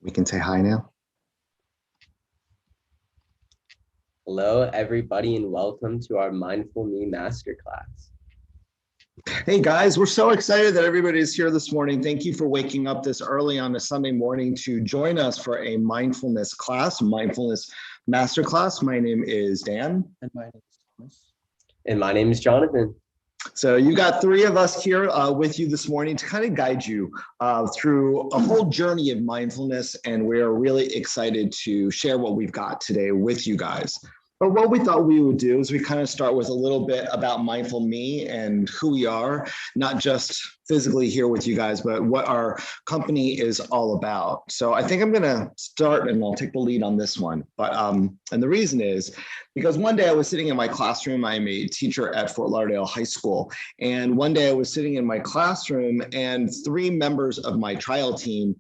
We can say hi now. Hello, everybody, and welcome to our mindFULLme Masterclass. Hey guys, we're so excited that everybody is here this morning. Thank you for waking up this early on a Sunday morning to join us for a mindfulness class, mindfulness masterclass. My name is Dan. And my name is Thomas. And my name is Jonathan. So you got three of us here with you this morning to kind of guide you through a whole journey of mindfulness. And we're really excited to share what we've got today with you guys. But what we thought we would do is we kind of start with a little bit about mindfulme and who we are, not just physically here with you guys, but what our company is all about. So I think I'm going to start and I'll take the lead on this one. But and the reason is because one day I was sitting in my classroom. I'm a teacher at Fort Lauderdale High School. And one day I was sitting in my classroom and three members of my trial team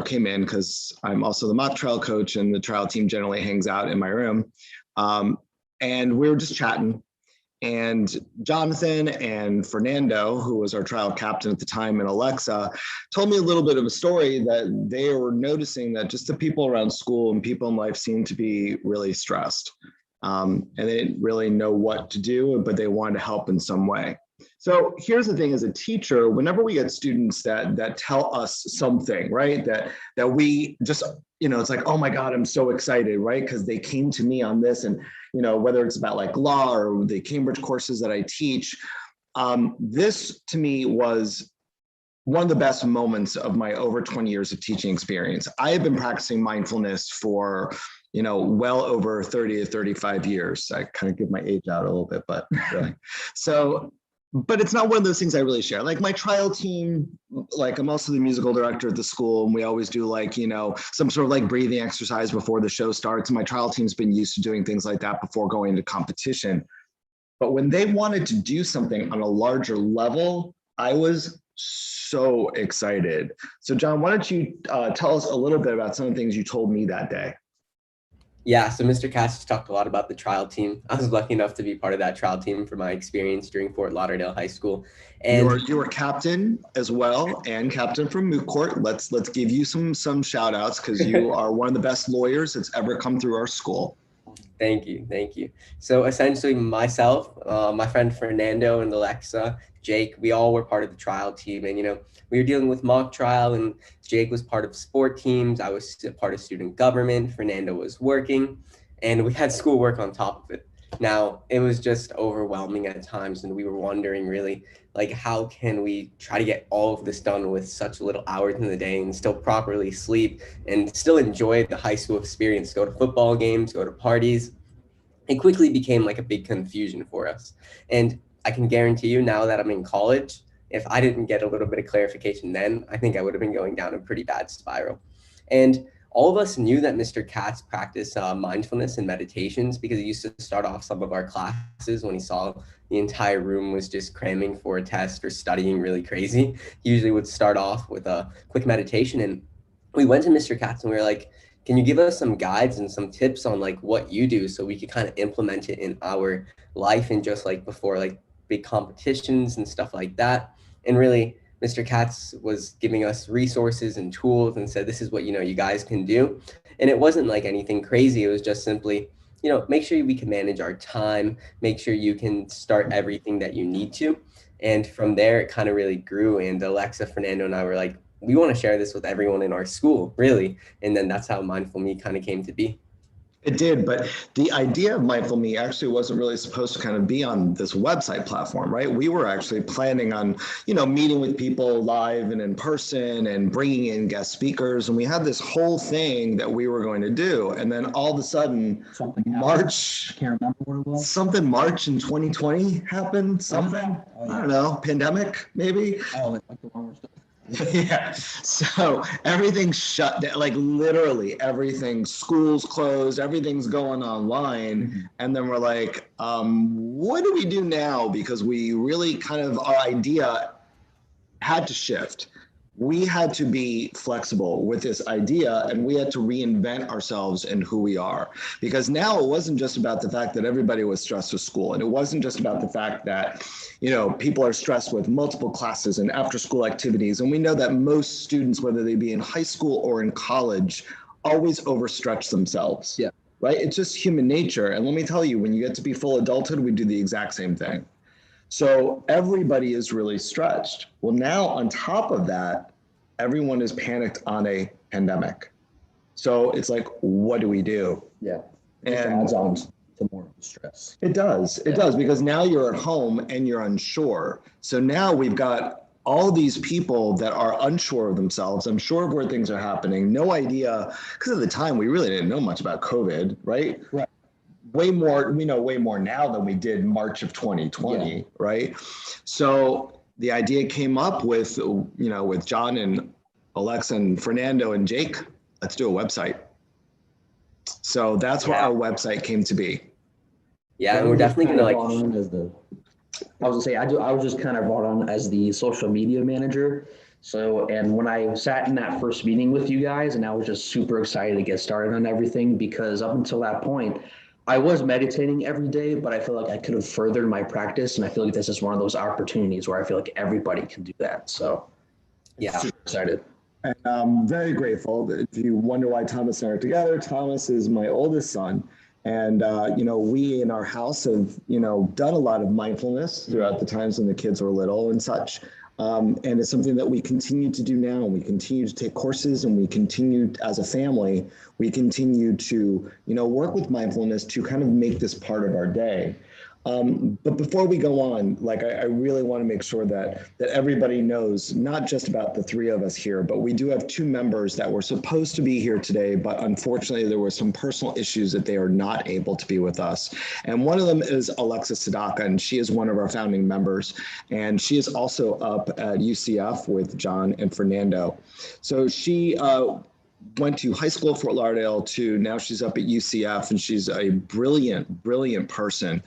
came in because I'm also the mock trial coach and the trial team generally hangs out in my room. And we were just chatting, and Jonathan and Fernando, who was our trial captain at the time, and Alexa told me a little bit of a story that they were noticing that just the people around school and people in life seemed to be really stressed. And they didn't really know what to do, but they wanted to help in some way. So here's the thing, as a teacher, whenever we get students that tell us something, right, that we just, it's like, oh my God, I'm so excited, right? Because they came to me on this, and, whether it's about like law or the Cambridge courses that I teach, this to me was one of the best moments of my over 20 years of teaching experience. I have been practicing mindfulness for well over 30 to 35 years. I kind of give my age out a little bit, but really. But it's not one of those things I really share. Like my trial team, like I'm also the musical director at the school, and we always do like, some sort of like breathing exercise before the show starts. And my trial team's been used to doing things like that before going into competition. But when they wanted to do something on a larger level, I was so excited. So John, why don't you tell us a little bit about some of the things you told me that day? Yeah, so Mr. Cass talked a lot about the trial team. I was lucky enough to be part of that trial team for my experience during Fort Lauderdale High School. And you were captain as well, and captain from Moot Court. Let's give you some shout outs, because you are one of the best lawyers that's ever come through our school. Thank you. So essentially myself, my friend Fernando and Alexa, Jake, we all were part of the trial team. And, we were dealing with mock trial, and Jake was part of sport teams. I was part of student government. Fernando was working, and we had schoolwork on top of it. Now, it was just overwhelming at times, and we were wondering really, like, how can we try to get all of this done with such little hours in the day and still properly sleep and still enjoy the high school experience, go to football games, go to parties. It quickly became like a big confusion for us. And I can guarantee you now that I'm in college, if I didn't get a little bit of clarification then, I think I would have been going down a pretty bad spiral. And all of us knew that Mr. Katz practiced mindfulness and meditations, because he used to start off some of our classes when he saw the entire room was just cramming for a test or studying really crazy. He usually would start off with a quick meditation. And we went to Mr. Katz and we were like, can you give us some guides and some tips on like what you do so we could kind of implement it in our life, and just like before like big competitions and stuff like that. And really, Mr. Katz was giving us resources and tools and said, this is what, you guys can do. And it wasn't like anything crazy. It was just simply, make sure we can manage our time, make sure you can start everything that you need to. And from there, it kind of really grew. And Alexa, Fernando, and I were like, we want to share this with everyone in our school, really. And then that's how mindFULLme kind of came to be. It did, but the idea of mindfulme actually wasn't really supposed to kind of be on this website platform, right? We were actually planning on, meeting with people live and in person and bringing in guest speakers. And we had this whole thing that we were going to do. And then all of a sudden, March, I can't remember what it was. Something March in 2020 happened, something, Oh, yeah. I don't know, pandemic, maybe. Oh, like the one we're still. Yeah, so everything's shut down, like literally everything, schools closed, everything's going online. Mm-hmm. And then we're like, what do we do now? Because we really kind of, our idea had to shift. we had to be flexible with this idea, and we had to reinvent ourselves and who we are. Because now it wasn't just about the fact that everybody was stressed with school, and it wasn't just about the fact that, you know, people are stressed with multiple classes and after school activities. And we know that most students, whether they be in high school or in college, always overstretch themselves. Yeah. Right? It's just human nature. And let me tell you, when you get to be full adulthood, we do the exact same thing. So everybody is really stretched. Well, now on top of that, everyone is panicked on a pandemic. So it's like, what do we do? Yeah. It just And adds on to more stress. it does, because now you're at home and you're unsure. So now we've got all these people that are unsure of themselves, unsure of where things are happening, no idea, because at the time we really didn't know much about COVID, right? Right. We know way more now than we did March of 2020, right? So the idea came up with, you know, with John and Alexa and Fernando and Jake, let's do a website. So that's where our website came to be. Yeah, and we're definitely gonna like. I was gonna say, I was just kind of brought on as the social media manager. So, and when I sat in that first meeting with you guys, and I was just super excited to get started on everything, because up until that point, I was meditating every day, but I feel like I could have furthered my practice. And I feel like this is one of those opportunities where I feel like everybody can do that. So Yeah, super excited. And I'm very grateful. If you wonder why Thomas and I are together, Thomas is my oldest son. And, you know, we in our house have, you know, done a lot of mindfulness throughout the times when the kids were little and such. And it's something that we continue to do now. We continue to take courses, and we continue as a family, we continue to, you know, work with mindfulness to kind of make this part of our day. But before we go on, like I really want to make sure that everybody knows, not just about the three of us here, but we do have two members that were supposed to be here today, but unfortunately there were some personal issues that they are not able to be with us. And one of them is Alexa Sadaka, and she is one of our founding members, and she is also up at UCF with John and Fernando. So she went to high school at Fort Lauderdale to now she's up at UCF, and she's a brilliant person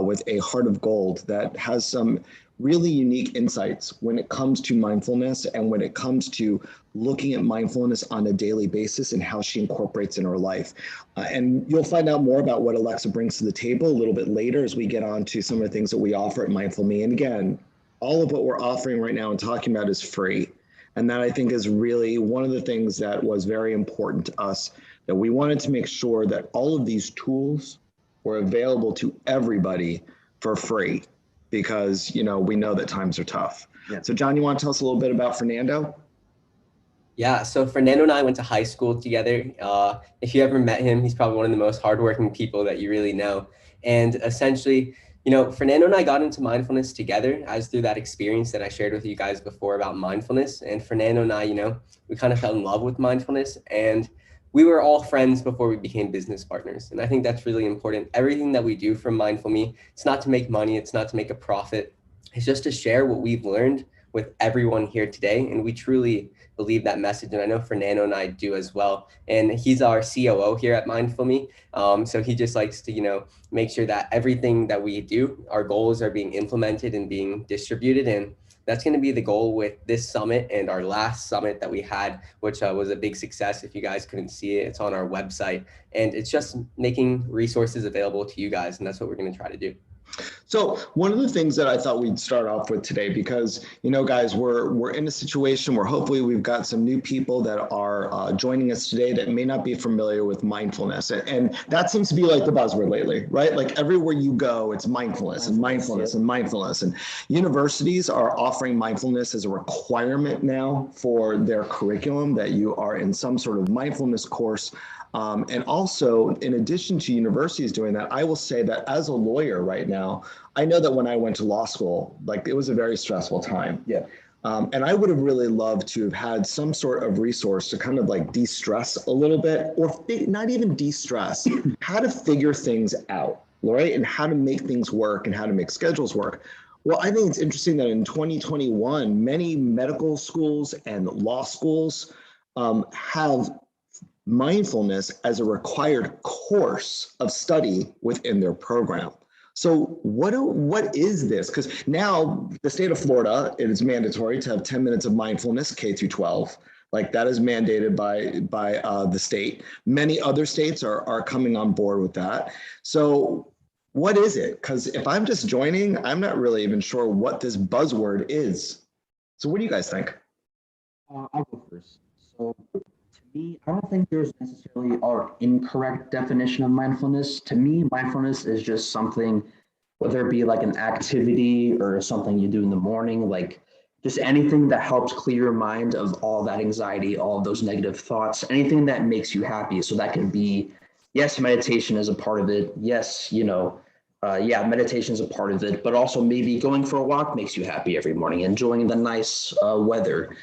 with a heart of gold that has some really unique insights when it comes to mindfulness and when it comes to looking at mindfulness on a daily basis and how she incorporates in her life. And you'll find out more about what Alexa brings to the table a little bit later as we get on to some of the things that we offer at mindFULLme. And again, all of what we're offering right now and talking about is free. And that I think is really one of the things that was very important to us, that we wanted to make sure that all of these tools were available to everybody for free, because, you know, we know that times are tough. Yeah. So John, you want to tell us a little bit about Fernando? Yeah, so Fernando and I went to high school together. If you ever met him, he's probably one of the most hardworking people that you really know. And essentially, you know, Fernando and I got into mindfulness together as through that experience that I shared with you guys before about mindfulness. And Fernando and I, you know, we kind of fell in love with mindfulness, and we were all friends before we became business partners. And I think that's really important. Everything that we do from mindFULLme, it's not to make money, it's not to make a profit. It's just to share what we've learned with everyone here today. And we truly believe that message. And I know Fernando and I do as well. And he's our COO here at mindFULLme. So he just likes to, you know, make sure that everything that we do, our goals are being implemented and being distributed. And that's going to be the goal with this summit and our last summit that we had, which was a big success. If you guys couldn't see it, it's on our website. And it's just making resources available to you guys. And that's what we're going to try to do. So one of the things that I thought we'd start off with today, because, you know, guys, we're in a situation where hopefully we've got some new people that are joining us today that may not be familiar with mindfulness. And that seems to be like the buzzword lately, right? Like everywhere you go, it's mindfulness and mindfulness and mindfulness. And universities are offering mindfulness as a requirement now for their curriculum, that you are in some sort of mindfulness course. And also, in addition to universities doing that, I will say that as a lawyer right now, I know that when I went to law school, like it was a very stressful time. Yeah. And I would have really loved to have had some sort of resource to kind of like de-stress a little bit, or not even de-stress, how to figure things out, right? And how to make things work and how to make schedules work. Well, I think it's interesting that in 2021, many medical schools and law schools have mindfulness as a required course of study within their program. So what is this? Because now the state of Florida, it is mandatory to have 10 minutes of mindfulness, K through 12. Like that is mandated by the state. Many other states are coming on board with that. So what is it? Because if I'm just joining, I'm not really even sure what this buzzword is. So what do you guys think? I'll go first. So to me, I don't think there's necessarily an incorrect definition of mindfulness. To me, mindfulness is just something, whether it be like an activity or something you do in the morning, like just anything that helps clear your mind of all that anxiety, all of those negative thoughts, anything that makes you happy. So that can be, yes, meditation is a part of it. Yes, meditation is a part of it, but also maybe going for a walk makes you happy every morning, enjoying the nice weather,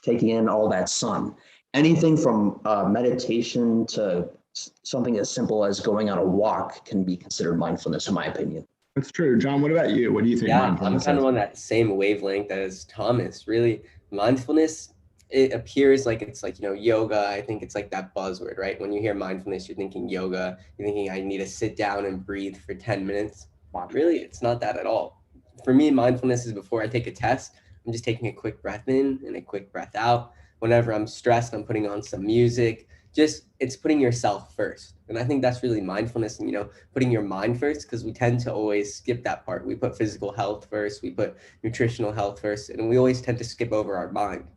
taking in all that sun. Anything from meditation to something as simple as going on a walk can be considered mindfulness, in my opinion. That's true. John, what about you? What do you think Yeah, I'm mindfulness kind of is? on that same wavelength as Thomas. Really, mindfulness, it appears like it's like, yoga. I think it's like that buzzword, right? When you hear mindfulness, you're thinking yoga. You're thinking I need to sit down and breathe for 10 minutes. Really, it's not that at all. For me, mindfulness is before I take a test, I'm just taking a quick breath in and a quick breath out. Whenever I'm stressed, I'm putting on some music. Just, it's putting yourself first. And I think that's really mindfulness and, putting your mind first, because we tend to always skip that part. We put physical health first, we put nutritional health first, and we always tend to skip over our mind.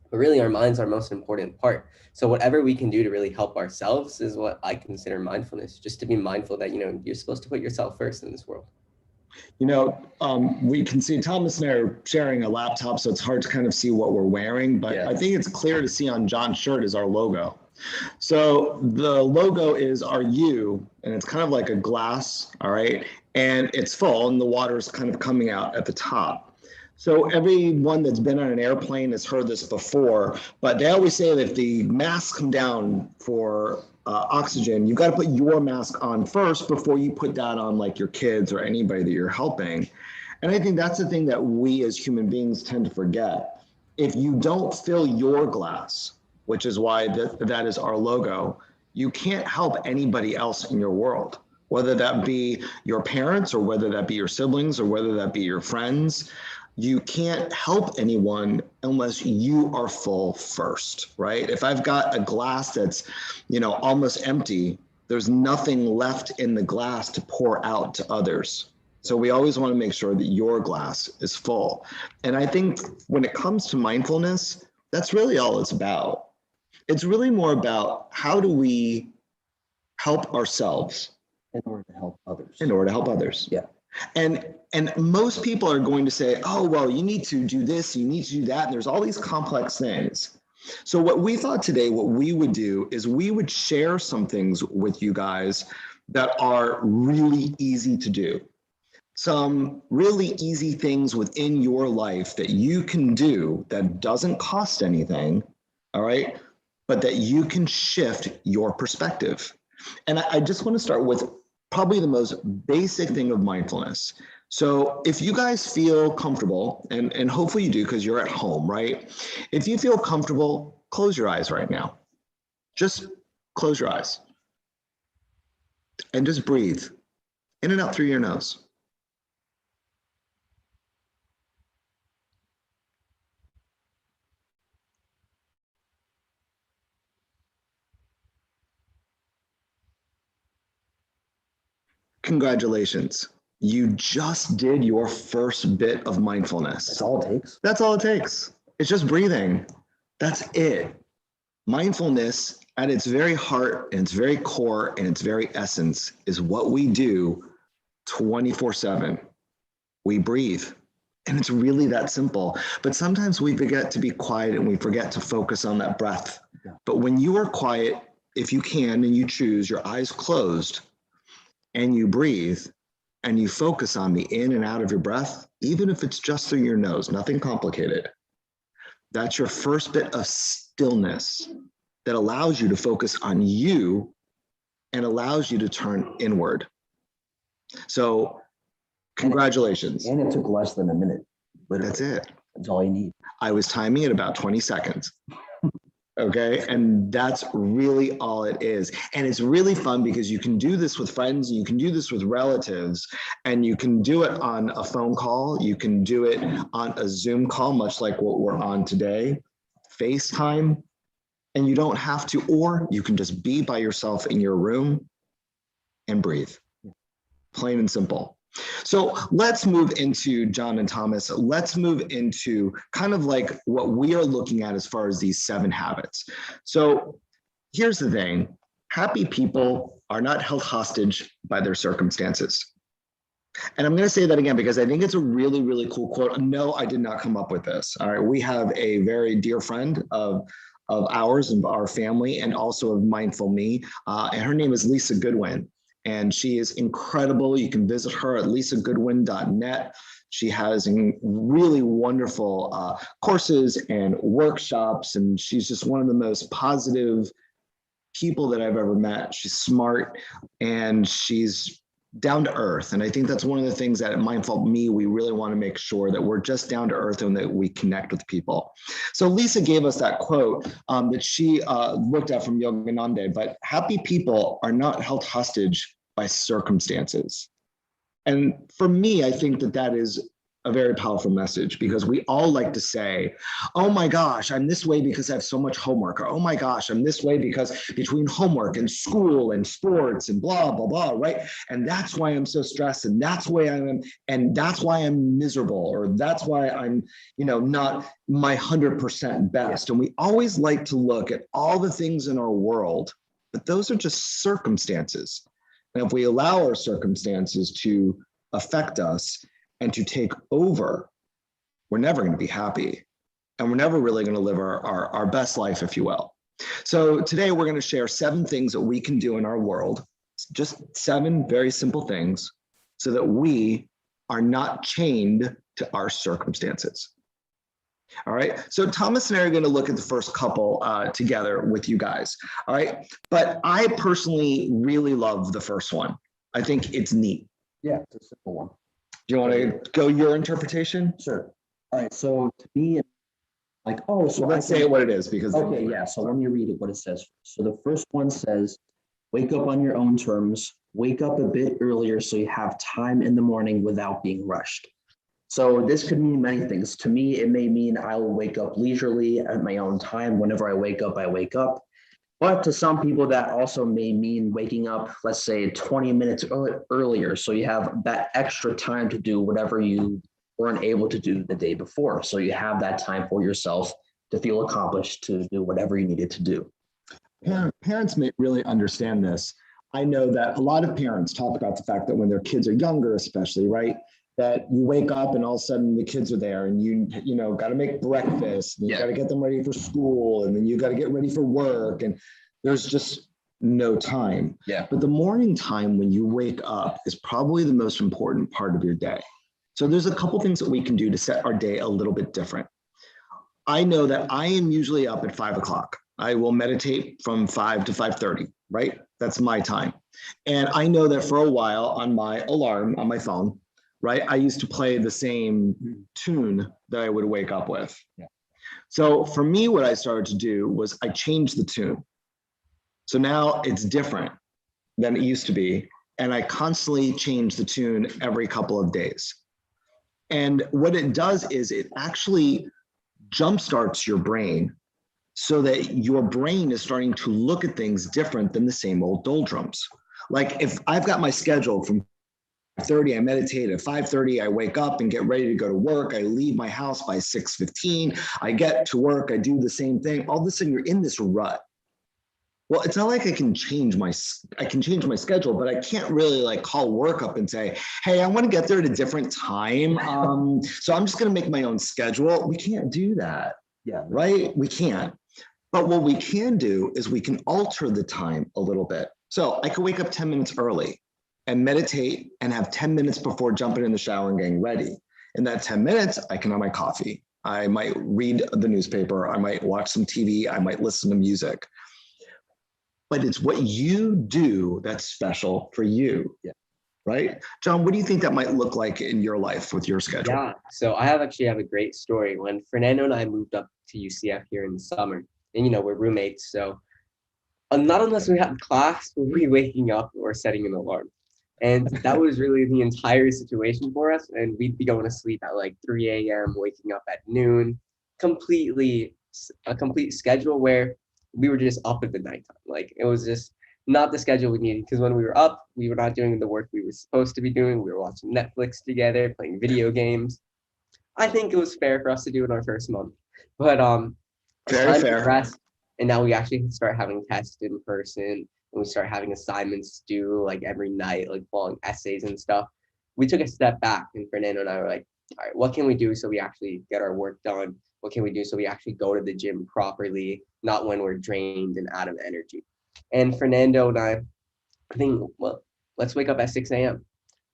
But really, our mind's our most important part. So whatever we can do to really help ourselves is what I consider mindfulness, just to be mindful that, you're supposed to put yourself first in this world. We can see Thomas and I are sharing a laptop, so it's hard to kind of see what we're wearing, but yeah. I think it's clear to see on John's shirt is our logo. So the logo is our U, and it's kind of like a glass, all right? And it's full, and the water's kind of coming out at the top. So everyone that's been on an airplane has heard this before, but they always say that if the masks come down for oxygen, you've got to put your mask on first before you put that on like your kids or anybody that you're helping. And I think that's the thing that we as human beings tend to forget. If you don't fill your glass, which is why that is our logo, you can't help anybody else in your world, whether that be your parents or whether that be your siblings or whether that be your friends. You can't help anyone unless you are full first, right? If I've got a glass that's, almost empty, there's nothing left in the glass to pour out to others. So we always want to make sure that your glass is full. And I think when it comes to mindfulness, that's really all it's about. It's really more about how do we help ourselves in order to help others. In order to help others. Yeah. And most people are going to say, oh, well, you need to do this, you need to do that. And there's all these complex things. So what we thought today, what we would do is we would share some things with you guys that are really easy to do. Some really easy things within your life that you can do that doesn't cost anything, all right? But that you can shift your perspective. And I just want to start with probably the most basic thing of mindfulness. So if you guys feel comfortable, and hopefully you do because you're at home, right? If you feel comfortable, close your eyes right now. Just close your eyes. And just breathe in and out through your nose. Congratulations. You just did your first bit of mindfulness. That's all it takes. That's all it takes. It's just breathing. That's it. Mindfulness at its very heart and its very core and its very essence is what we do 24/7. We breathe. And it's really that simple. But sometimes we forget to be quiet and we forget to focus on that breath. Yeah. But when you are quiet, if you can and you choose, your eyes closed, and you breathe and you focus on the in and out of your breath, even if it's just through your nose, nothing complicated. That's your first bit of stillness that allows you to focus on you and allows you to turn inward. So congratulations. And it took less than a minute. Literally. That's it. That's all you need. I was timing it about 20 seconds. Okay. And that's really all it is. And it's really fun because you can do this with friends, you can do this with relatives, and you can do it on a phone call. You can do it on a Zoom call, much like what we're on today, FaceTime, and you don't have to, or you can just be by yourself in your room and breathe. Plain and simple. So let's move into, John and Thomas, let's move into kind of like what we are looking at as far as these 7 habits. So here's the thing. Happy people are not held hostage by their circumstances. And I'm going to say that again because I think it's a really, really cool quote. No, I did not come up with this. All right. We have a very dear friend of ours and our family and also of mindFULLme. And her name is Lisa Goodwin. And she is incredible. You can visit her at lisagoodwin.net. She has really wonderful courses and workshops, and she's just one of the most positive people that I've ever met. She's smart and she's down to earth. And I think that's one of the things that at mindFULLme, we really want to make sure that we're just down to earth and that we connect with people. So Lisa gave us that quote that she looked at from Yogananda, but happy people are not held hostage by circumstances. And for me, I think that that is a very powerful message because we all like to say, oh my gosh, I'm this way because I have so much homework, or oh my gosh, I'm this way because between homework and school and sports and blah, blah, blah, right? And that's why I'm so stressed, and that's why I'm miserable, or that's why I'm, not my 100% best. And we always like to look at all the things in our world, but those are just circumstances. And if we allow our circumstances to affect us and to take over, we're never going to be happy. And we're never really going to live our best life, if you will. So today we're going to share 7 things that we can do in our world, just 7 very simple things, so that we are not chained to our circumstances. All right. So Thomas and I are going to look at the first couple together with you guys. All right. But I personally really love the first one. I think it's neat. Yeah, it's a simple one. Do you want to go your interpretation? Sure. All right. So to me, like, oh, so let's say what it is because. Okay. Yeah. So let me read it, what it says. So the first one says, wake up on your own terms, wake up a bit earlier so you have time in the morning without being rushed. So this could mean many things. To me, it may mean I will wake up leisurely at my own time. Whenever I wake up, I wake up. But to some people, that also may mean waking up, let's say 20 minutes earlier. So you have that extra time to do whatever you weren't able to do the day before. So you have that time for yourself to feel accomplished, to do whatever you needed to do. Parents may really understand this. I know that a lot of parents talk about the fact that when their kids are younger, especially, right? That you wake up and all of a sudden the kids are there and you got to make breakfast, and you got to get them ready for school, and then you got to get ready for work, and there's just no time. Yeah. But the morning time when you wake up is probably the most important part of your day. So there's a couple things that we can do to set our day a little bit different. I know that I am usually up at 5 o'clock. I will meditate from 5 to 5:30, right? That's my time. And I know that for a while on my alarm on my phone, right, I used to play the same tune that I would wake up with. Yeah. So for me, what I started to do was I changed the tune. So now it's different than it used to be. And I constantly change the tune every couple of days. And what it does is it actually jumpstarts your brain so that your brain is starting to look at things different than the same old doldrums. Like if I've got my schedule from 5:30, I meditate. At 5:30, I wake up and get ready to go to work. I leave my house by 6:15. I get to work. I do the same thing. All of a sudden, you're in this rut. Well, it's not like I can change my schedule, but I can't really like call work up and say, hey, I want to get there at a different time. So I'm just going to make my own schedule. We can't do that. Yeah. Right? We can't. But what we can do is we can alter the time a little bit. So I could wake up 10 minutes early and meditate and have 10 minutes before jumping in the shower and getting ready. In that 10 minutes, I can have my coffee. I might read the newspaper. I might watch some TV. I might listen to music. But it's what you do that's special for you. Yeah. Right? John, what do you think that might look like in your life with your schedule? Yeah, so I actually have a great story. When Fernando and I moved up to UCF here in the summer, and we're roommates, so not unless we have class, we'll be waking up or setting an alarm. And that was really the entire situation for us. And we'd be going to sleep at like 3 a.m., waking up at noon, a complete schedule where we were just up at the nighttime. Like it was just not the schedule we needed, because when we were up, we were not doing the work we were supposed to be doing. We were watching Netflix together, playing video games. I think it was fair for us to do in our first month, but as Very time fair. progressed, and now we actually start having tests in person, and we start having assignments due like every night, like long essays and stuff. We took a step back, and Fernando and I were like, all right, what can we do so we actually get our work done? What can we do so we actually go to the gym properly, not when we're drained and out of energy? And Fernando and I think, well, let's wake up at 6 a.m.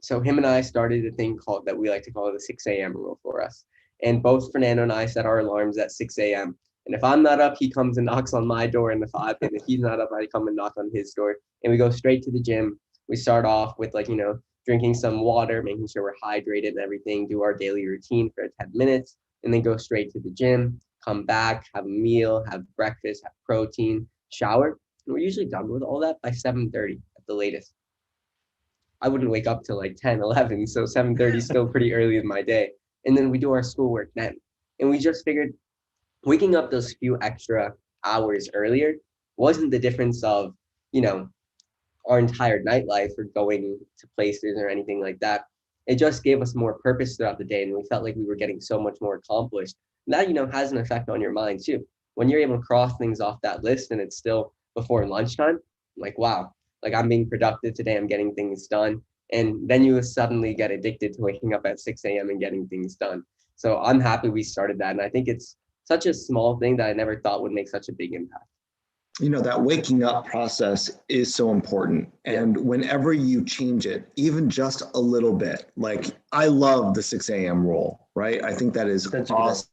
So him and I started a thing called that we like to call the 6 a.m. rule for us. And both Fernando and I set our alarms at 6 a.m. And if I'm not up, he comes and knocks on my door in the 5. And if he's not up, I come and knock on his door. And we go straight to the gym. We start off with drinking some water, making sure we're hydrated and everything, do our daily routine for 10 minutes, and then go straight to the gym, come back, have a meal, have breakfast, have protein, shower. And we're usually done with all that by 7:30 at the latest. I wouldn't wake up till like 10, 11. So 7:30 is still pretty early in my day. And then we do our schoolwork then. And we just figured waking up those few extra hours earlier wasn't the difference of, our entire nightlife or going to places or anything like that. It just gave us more purpose throughout the day. And we felt like we were getting so much more accomplished. And that, has an effect on your mind too. When you're able to cross things off that list and it's still before lunchtime, like, wow, like I'm being productive today, I'm getting things done. And then you suddenly get addicted to waking up at 6 a.m. and getting things done. So I'm happy we started that. And I think it's such a small thing that I never thought would make such a big impact. That waking up process is so important. And whenever you change it, even just a little bit, like I love the 6 a.m. rule, right? I think that is awesome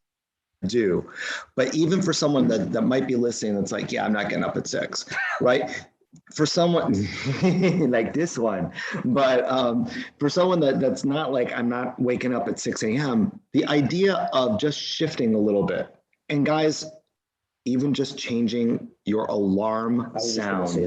to do. But even for someone that might be listening, that's like, yeah, I'm not getting up at 6, right? For someone like this one, but for someone that's not like, I'm not waking up at 6 a.m., the idea of just shifting a little bit. And guys, even just changing your alarm sound,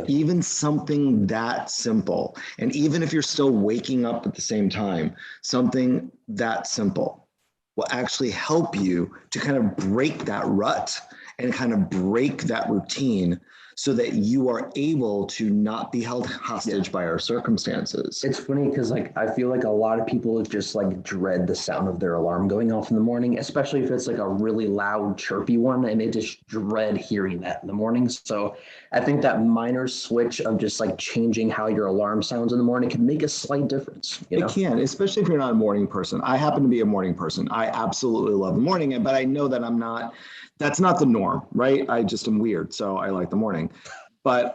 even something that simple. And even if you're still waking up at the same time, something that simple will actually help you to kind of break that rut and kind of break that routine so that you are able to not be held hostage by our circumstances. It's funny because I feel like a lot of people just dread the sound of their alarm going off in the morning, especially if it's a really loud, chirpy one, and they just dread hearing that in the morning. So I think that minor switch of just changing how your alarm sounds in the morning can make a slight difference. It can, especially if you're not a morning person. I happen to be a morning person. I absolutely love the morning, but I know that that's not the norm, right? I just am weird, so I like the morning. But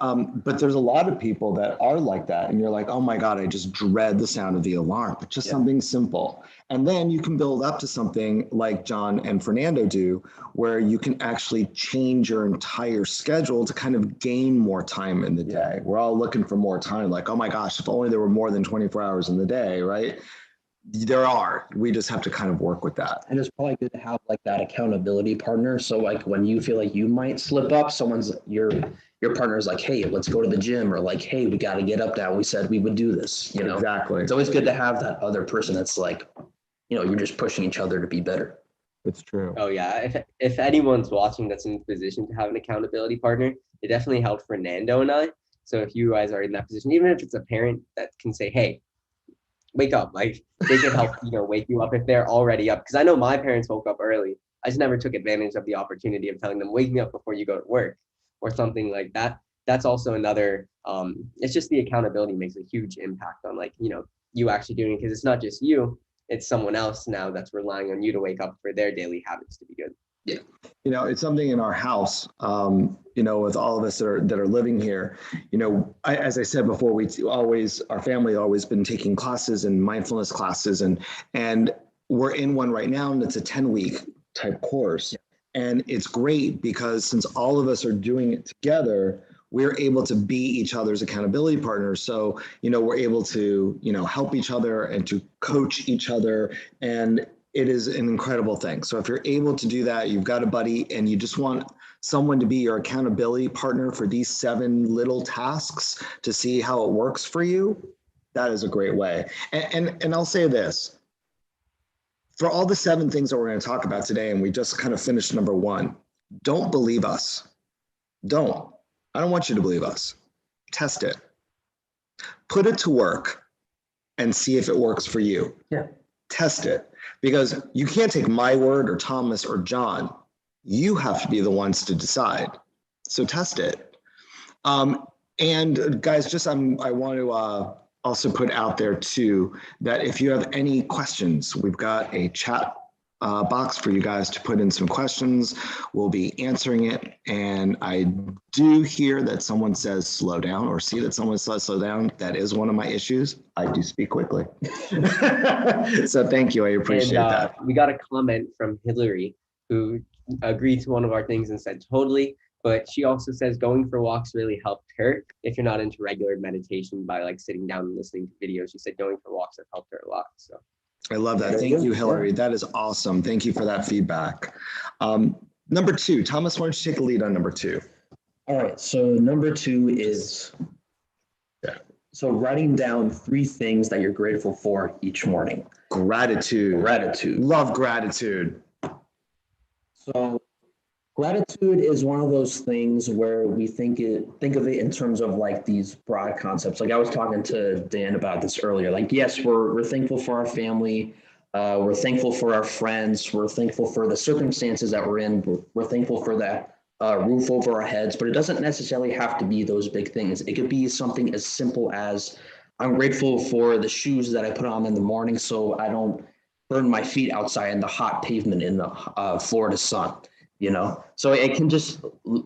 there's a lot of people that are like that, and you're like, oh my God, I just dread the sound of the alarm. But just something simple. And then you can build up to something like John and Fernando do, where you can actually change your entire schedule to kind of gain more time in the day. We're all looking for more time, like, oh my gosh, if only there were more than 24 hours in the day, right? There are. We just have to kind of work with that. And it's probably good to have that accountability partner. So when you feel like you might slip up, your partner is like, hey, let's go to the gym, or hey, we got to get up now. We said we would do this. Exactly. It's always good to have that other person that's you're just pushing each other to be better. It's true. Oh yeah. If anyone's watching that's in a position to have an accountability partner, it definitely helped Fernando and I. So if you guys are in that position, even if it's a parent that can say, hey, wake up, they can help, wake you up if they're already up. Because I know my parents woke up early. I just never took advantage of the opportunity of telling them, wake me up before you go to work or something like that. That's also another, it's just the accountability makes a huge impact on you actually doing it, because it's not just you, it's someone else now that's relying on you to wake up for their daily habits to be good. Yeah. It's something in our house, with all of us that are living here, as I said before, our family always been taking classes and mindfulness classes, and we're in one right now, and it's a 10-week type course. And it's great because since all of us are doing it together, we're able to be each other's accountability partners. So, we're able to, help each other and to coach each other. And it is an incredible thing. So if you're able to do that, you've got a buddy and you just want someone to be your accountability partner for these 7 little tasks to see how it works for you, that is a great way. And I'll say this, for all the 7 things that we're going to talk about today, and we just kind of finished number 1, don't believe us. Don't. I don't want you to believe us. Test it. Put it to work and see if it works for you. Yeah. Test it. Because you can't take my word or Thomas or John. You have to be the ones to decide. So test it. And guys, just I want to also put out there too, that if you have any questions, we've got a chat box for you guys to put in some questions. We'll be answering it. And I do hear that someone says slow down, or see that someone says slow down. That is one of my issues. I do speak quickly. So thank you. I appreciate that. We got a comment from Hillary, who agreed to one of our things and said totally. But she also says going for walks really helped her if you're not into regular meditation by like sitting down and listening to videos. She said going for walks have helped her a lot. So I love that. Thank you, Hillary. That is awesome. Thank you for that feedback. Number 2, Thomas, why don't you take a lead on number 2? All right. So number 2 is writing down 3 things that you're grateful for each morning. Gratitude. Love gratitude. So gratitude is one of those things where we think of it in terms of like these broad concepts. Like I was talking to Dan about this earlier. Like, yes, we're thankful for our family. We're thankful for our friends. We're thankful for the circumstances that we're in. We're thankful for that roof over our heads, but it doesn't necessarily have to be those big things. It could be something as simple as I'm grateful for the shoes that I put on in the morning so I don't burn my feet outside in the hot pavement in the Florida sun. You know, so it can just,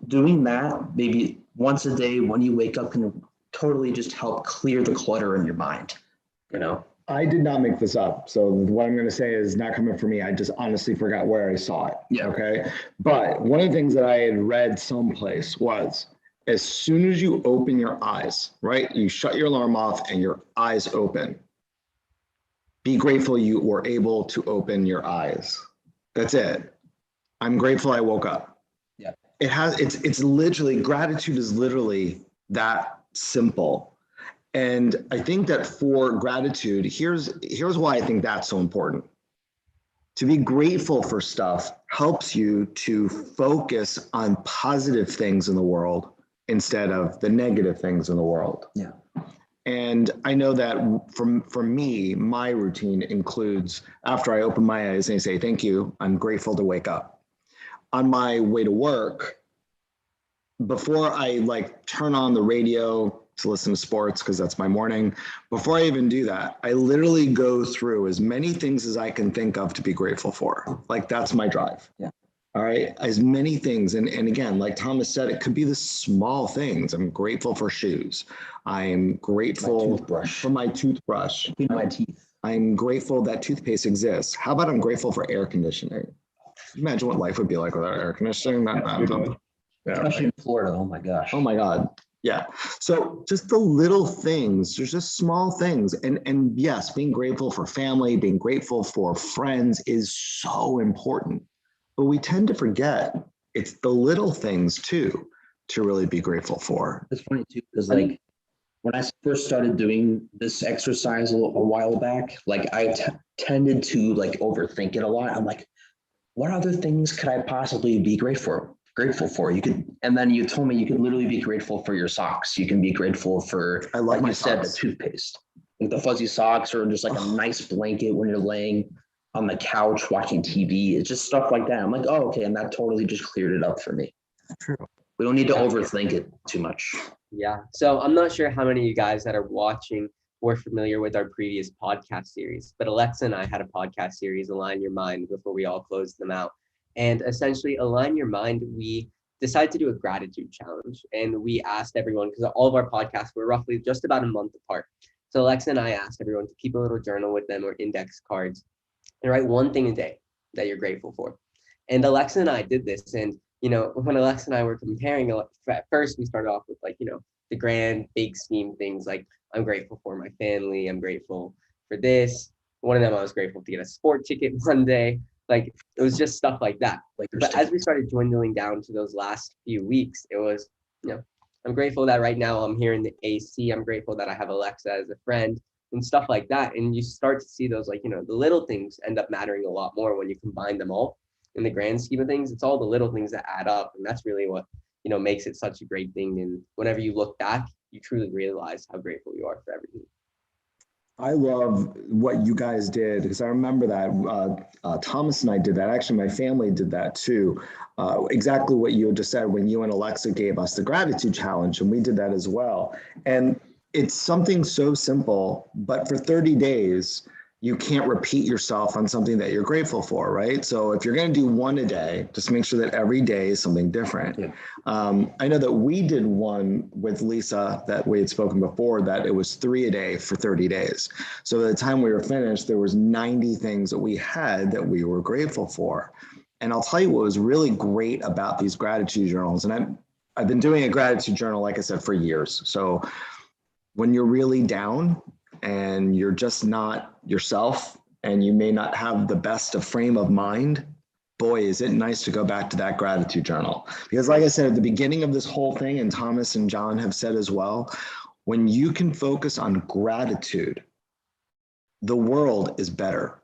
doing that maybe once a day when you wake up can totally just help clear the clutter in your mind, you know? I did not make this up. So what I'm going to say is not coming from me. I just honestly forgot where I saw it. Yeah. Okay. But one of the things that I had read someplace was as soon as you open your eyes, right? You shut your alarm off and your eyes open. Be grateful you were able to open your eyes. That's it. I'm grateful I woke up. Yeah. It's literally, gratitude is literally that simple. And I think that for gratitude, here's why I think that's so important. To be grateful for stuff helps you to focus on positive things in the world instead of the negative things in the world. Yeah. And I know that for me, my routine includes after I open my eyes and I say, thank you, I'm grateful to wake up. On my way to work, before I like turn on the radio to listen to sports, because that's my morning, before I even do that, I literally go through as many things as I can think of to be grateful for. Like that's my drive. Yeah. All right. As many things. And again, like Thomas said, it could be the small things. I'm grateful for shoes. I'm grateful for my toothbrush. My teeth. I'm grateful that toothpaste exists. How about I'm grateful for air conditioning? Imagine what life would be like without air conditioning. Especially in Florida. Oh my gosh. Oh my God. Yeah. So just the little things, there's just small things. And yes, being grateful for family, being grateful for friends is so important. But we tend to forget it's the little things too to really be grateful for. It's funny too, because like when I first started doing this exercise a while back, like I tended to like overthink it a lot. I'm like, what other things could I possibly be grateful for? You could, and then you told me you could literally be grateful for your socks. You can be grateful for, I love like my you said, socks. The toothpaste, like the fuzzy socks, or just like a nice blanket when you're laying on the couch watching TV. It's just stuff like that. I'm like, oh, okay. And that totally just cleared it up for me. True. We don't need to overthink it too much. Yeah. So I'm not sure how many of you guys that are watching were familiar with our previous podcast series, but Alexa and I had a podcast series, Align Your Mind, before we all closed them out. And essentially, Align Your Mind, we decided to do a gratitude challenge. And we asked everyone, because all of our podcasts were roughly just about a month apart. So Alexa and I asked everyone to keep a little journal with them or index cards and write one thing a day that you're grateful for. And Alexa and I did this. And, you know, when Alexa and I were comparing, at first we started off with like, you know, the grand big scheme things like I'm grateful for my family. I'm grateful for this. One of them, I was grateful to get a sport ticket one day. Like it was just stuff like that. Like, But as we started dwindling down to those last few weeks, it was, I'm grateful that right now I'm here in the AC. I'm grateful that I have Alexa as a friend and stuff like that. And you start to see those, like, the little things end up mattering a lot more when you combine them all in the grand scheme of things. It's all the little things that add up. And that's really what, makes it such a great thing. And whenever you look back, you truly realize how grateful you are for everything. I love what you guys did because I remember that Thomas and I did that. Actually, my family did that too. Exactly what you just said when you and Alexa gave us the gratitude challenge, and we did that as well. And it's something so simple, but for 30 days, you can't repeat yourself on something that you're grateful for, right? So if you're going to do one a day, just make sure that every day is something different. Yeah. I know that we did one with Lisa that we had spoken before, that it was 3 a day for 30 days. So by the time we were finished, there was 90 things that we had that we were grateful for. And I'll tell you what was really great about these gratitude journals. And I've been doing a gratitude journal, like I said, for years. So when you're really down, and you're just not yourself, and you may not have the best of frame of mind, boy, is it nice to go back to that gratitude journal. Because like I said, at the beginning of this whole thing, and Thomas and John have said as well, when you can focus on gratitude, the world is better.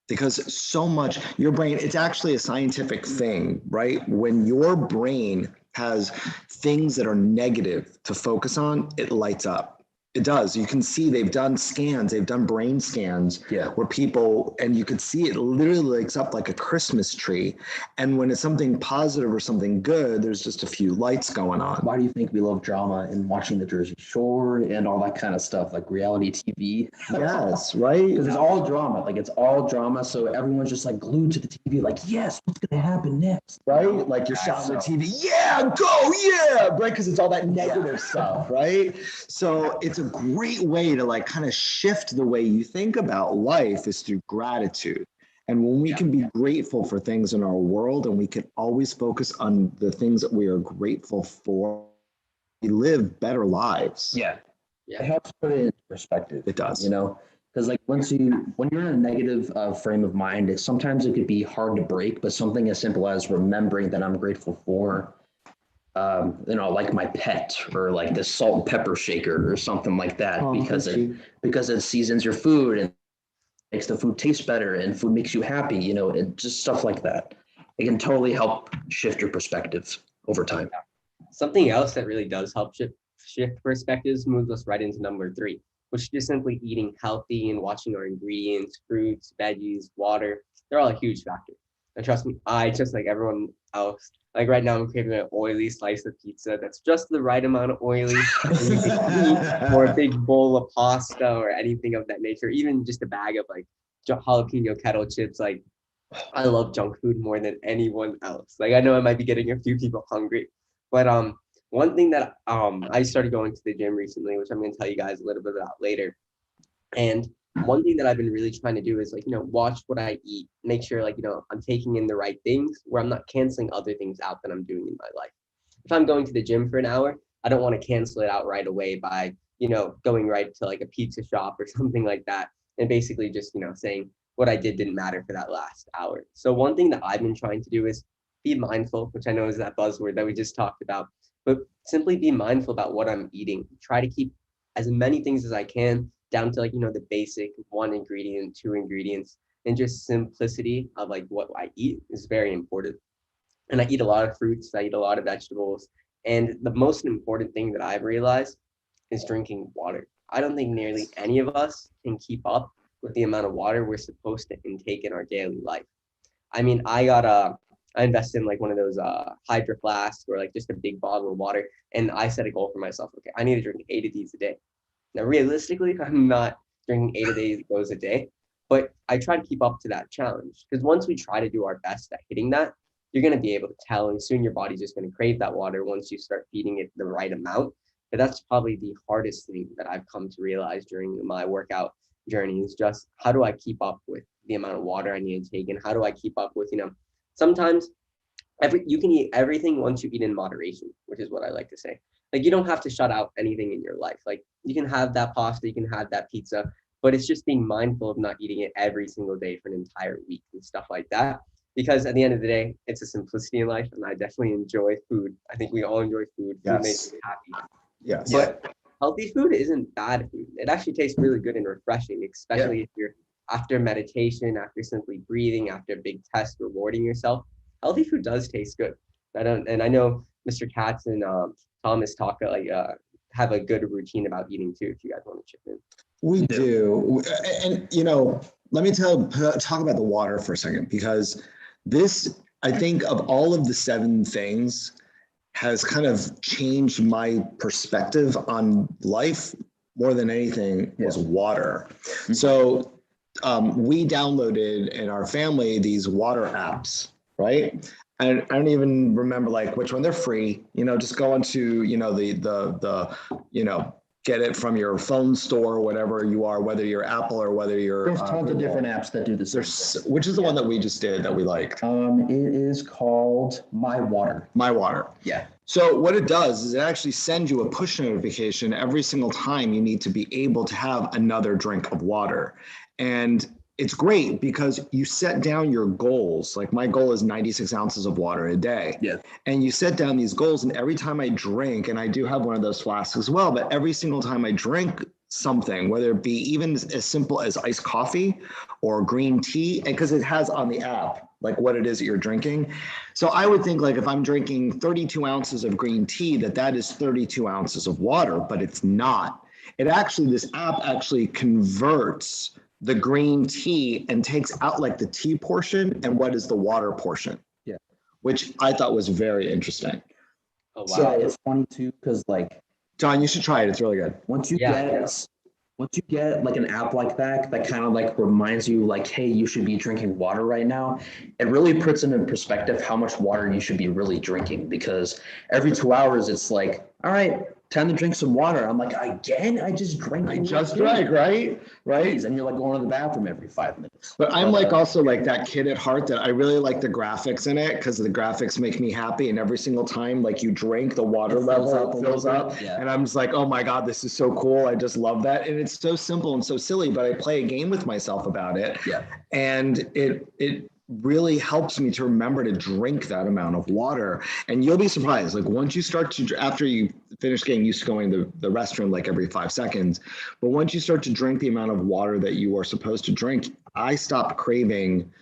Because so much, your brain, it's actually a scientific thing, right? When your brain has things that are negative to focus on, it lights up. It does. You can see they've done scans, they've done brain scans where people, and you could see it literally lights up like a Christmas tree. And when it's something positive or something good, there's just a few lights going on. Why do you think we love drama and watching the Jersey Shore and all that kind of stuff, like reality TV? Yes, right? Because it's all drama. Like, it's all drama. So everyone's just like glued to the TV, like, yes, what's going to happen next? Right? Like you're shouting at the TV, yeah, go, yeah, right? Because it's all that negative stuff, right? So it's a great way to like kind of shift the way you think about life is through gratitude. And when we can be grateful for things in our world, and we can always focus on the things that we are grateful for, we live better lives. Yeah. It helps put it in perspective. It does. Because like when you're in a negative frame of mind, sometimes it could be hard to break, but something as simple as remembering that I'm grateful for, like my pet, or like the salt and pepper shaker or something like that, because it seasons your food and makes the food taste better, and food makes you happy, and just stuff like that. It can totally help shift your perspectives over time. Something else that really does help shift perspectives moves us right into number 3, which is just simply eating healthy and watching our ingredients, fruits, veggies, water. They're all a huge factor. And trust me, I, just like everyone else, like right now I'm craving an oily slice of pizza that's just the right amount of oily, or a big bowl of pasta or anything of that nature, even just a bag of like jalapeno kettle chips. Like, I love junk food more than anyone else. Like, I know I might be getting a few people hungry, but one thing that I started going to the gym recently, which I'm going to tell you guys a little bit about later. And one thing that I've been really trying to do is, like, watch what I eat, make sure, like, I'm taking in the right things, where I'm not canceling other things out that I'm doing in my life. If I'm going to the gym for an hour, I don't want to cancel it out right away by, going right to like a pizza shop or something like that. And basically just, saying what I didn't matter for that last hour. So one thing that I've been trying to do is be mindful, which I know is that buzzword that we just talked about, but simply be mindful about what I'm eating. Try to keep as many things as I can down to, like, the basic 1 ingredient, 2 ingredients, and just simplicity of like what I eat is very important. And I eat a lot of fruits, I eat a lot of vegetables. And the most important thing that I've realized is drinking water. I don't think nearly any of us can keep up with the amount of water we're supposed to intake in our daily life. I mean, I invested in like one of those Hydro flasks, or like just a big bottle of water. And I set a goal for myself. Okay, I need to drink 8 of these a day. Now, realistically, I'm not drinking 8 of those a day, but I try to keep up to that challenge, because once we try to do our best at hitting that, you're going to be able to tell, and soon your body's just going to crave that water once you start feeding it the right amount. But that's probably the hardest thing that I've come to realize during my workout journey, is just how do I keep up with the amount of water I need to take, and how do I keep up with, sometimes you can eat everything once you eat in moderation, which is what I like to say. Like, you don't have to shut out anything in your life. Like, you can have that pasta, you can have that pizza, but it's just being mindful of not eating it every single day for an entire week and stuff like that. Because at the end of the day, it's a simplicity in life, and I definitely enjoy food. I think we all enjoy food. Food makes me happy. Yes. But healthy food isn't bad food. It actually tastes really good and refreshing, especially if you're after meditation, after simply breathing, after a big test, rewarding yourself. Healthy food does taste good. I know Mr. Katz and Thomas have a good routine about eating too. If you guys want to chip in. We do. And, let me talk about the water for a second, because this, I think, of all of the 7 things, has kind of changed my perspective on life more than anything was water. So we downloaded in our family these water apps, right? And I don't even remember like which one. They're free, just go into, get it from your phone store or whatever you are, whether you're Apple or whether you're. There's tons of different apps that do this. Which is the one that we just did that we liked? It is called My Water. My Water. Yeah. So what it does is it actually sends you a push notification every single time you need to be able to have another drink of water. And it's great because you set down your goals. Like my goal is 96 ounces of water a day. Yeah. And you set down these goals, and every time I drink, and I do have one of those flasks as well, but every single time I drink something, whether it be even as simple as iced coffee or green tea, and because it has on the app like what it is that you're drinking. So I would think like if I'm drinking 32 ounces of green tea, that is 32 ounces of water, but it's not. This app actually converts the green tea and takes out like the tea portion and what is the water portion. Yeah. Which I thought was very interesting. Oh, wow. So it's funny too, because like, John, you should try it. It's really good. once you get like an app like that kind of like reminds you like, hey, you should be drinking water right now, it really puts into perspective how much water you should be really drinking, because every 2 hours it's like, all right, time to drink some water. I'm like, again, I just drank. I just drank, right? Right. And you're like going to the bathroom every 5 minutes. But I'm like also like that kid at heart that I really like the graphics in it, because the graphics make me happy. And every single time like you drink, the water level fills up. Yeah. And I'm just like, oh my God, this is so cool. I just love that. And it's so simple and so silly, but I play a game with myself about it. Yeah. And it really helps me to remember to drink that amount of water. And you'll be surprised, like once you start to, after you finish getting used to going to the restroom like every 5 seconds, but once you start to drink the amount of water that you are supposed to drink, I stopped craving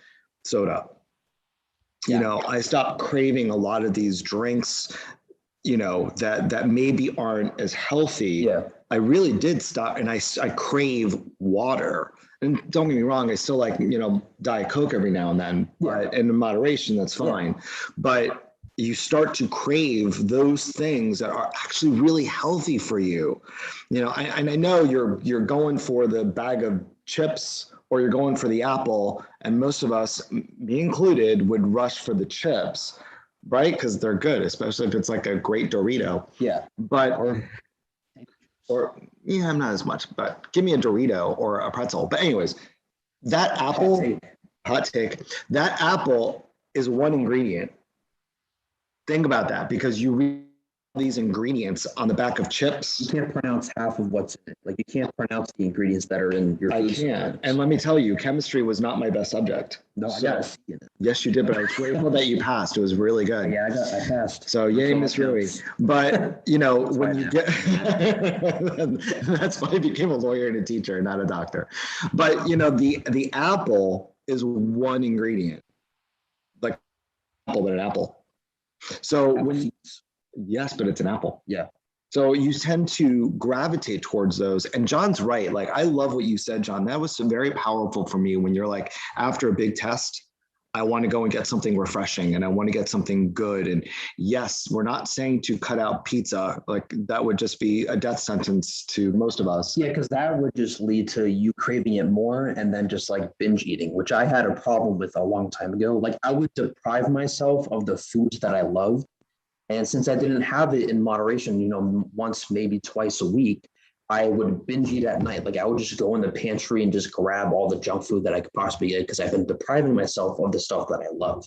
soda. Yeah. I stopped craving a lot of these drinks, that maybe aren't as healthy. Yeah. I really did stop, and I crave water. And don't get me wrong, I still like, Diet Coke every now and then, but in moderation, that's fine. Yeah. But you start to crave those things that are actually really healthy for you. I know you're going for the bag of chips or you're going for the apple, and most of us, me included, would rush for the chips, right? Because they're good, especially if it's like a great Dorito. Yeah. But I'm not as much, but give me a Dorito or a pretzel. But anyways, that apple, hot take, that apple is one ingredient. Think about that, because you read these ingredients on the back of chips. You can't pronounce half of what's in it. Like you can't pronounce the ingredients that are in your food. I can't. And let me tell you, chemistry was not my best subject. No, I got a C in it. Yes, you did, but I was grateful that you passed. It was really good. Yeah, I passed. So yay, Miss Rui. But when you get that's why I became a lawyer and a teacher, not a doctor. But the apple is one ingredient. Like apple, but an apple. So yes, but it's an apple. Yeah. So you tend to gravitate towards those. And John's right. Like, I love what you said, John. That was very powerful for me when you're like, after a big test, I want to go and get something refreshing and I want to get something good. And yes, we're not saying to cut out pizza. Like that would just be a death sentence to most of us. Yeah, because that would just lead to you craving it more and then just like binge eating, which I had a problem with a long time ago. Like I would deprive myself of the foods that I love. And since I didn't have it in moderation, once, maybe twice a week, I would binge eat at night. Like I would just go in the pantry and just grab all the junk food that I could possibly get because I've been depriving myself of the stuff that I love.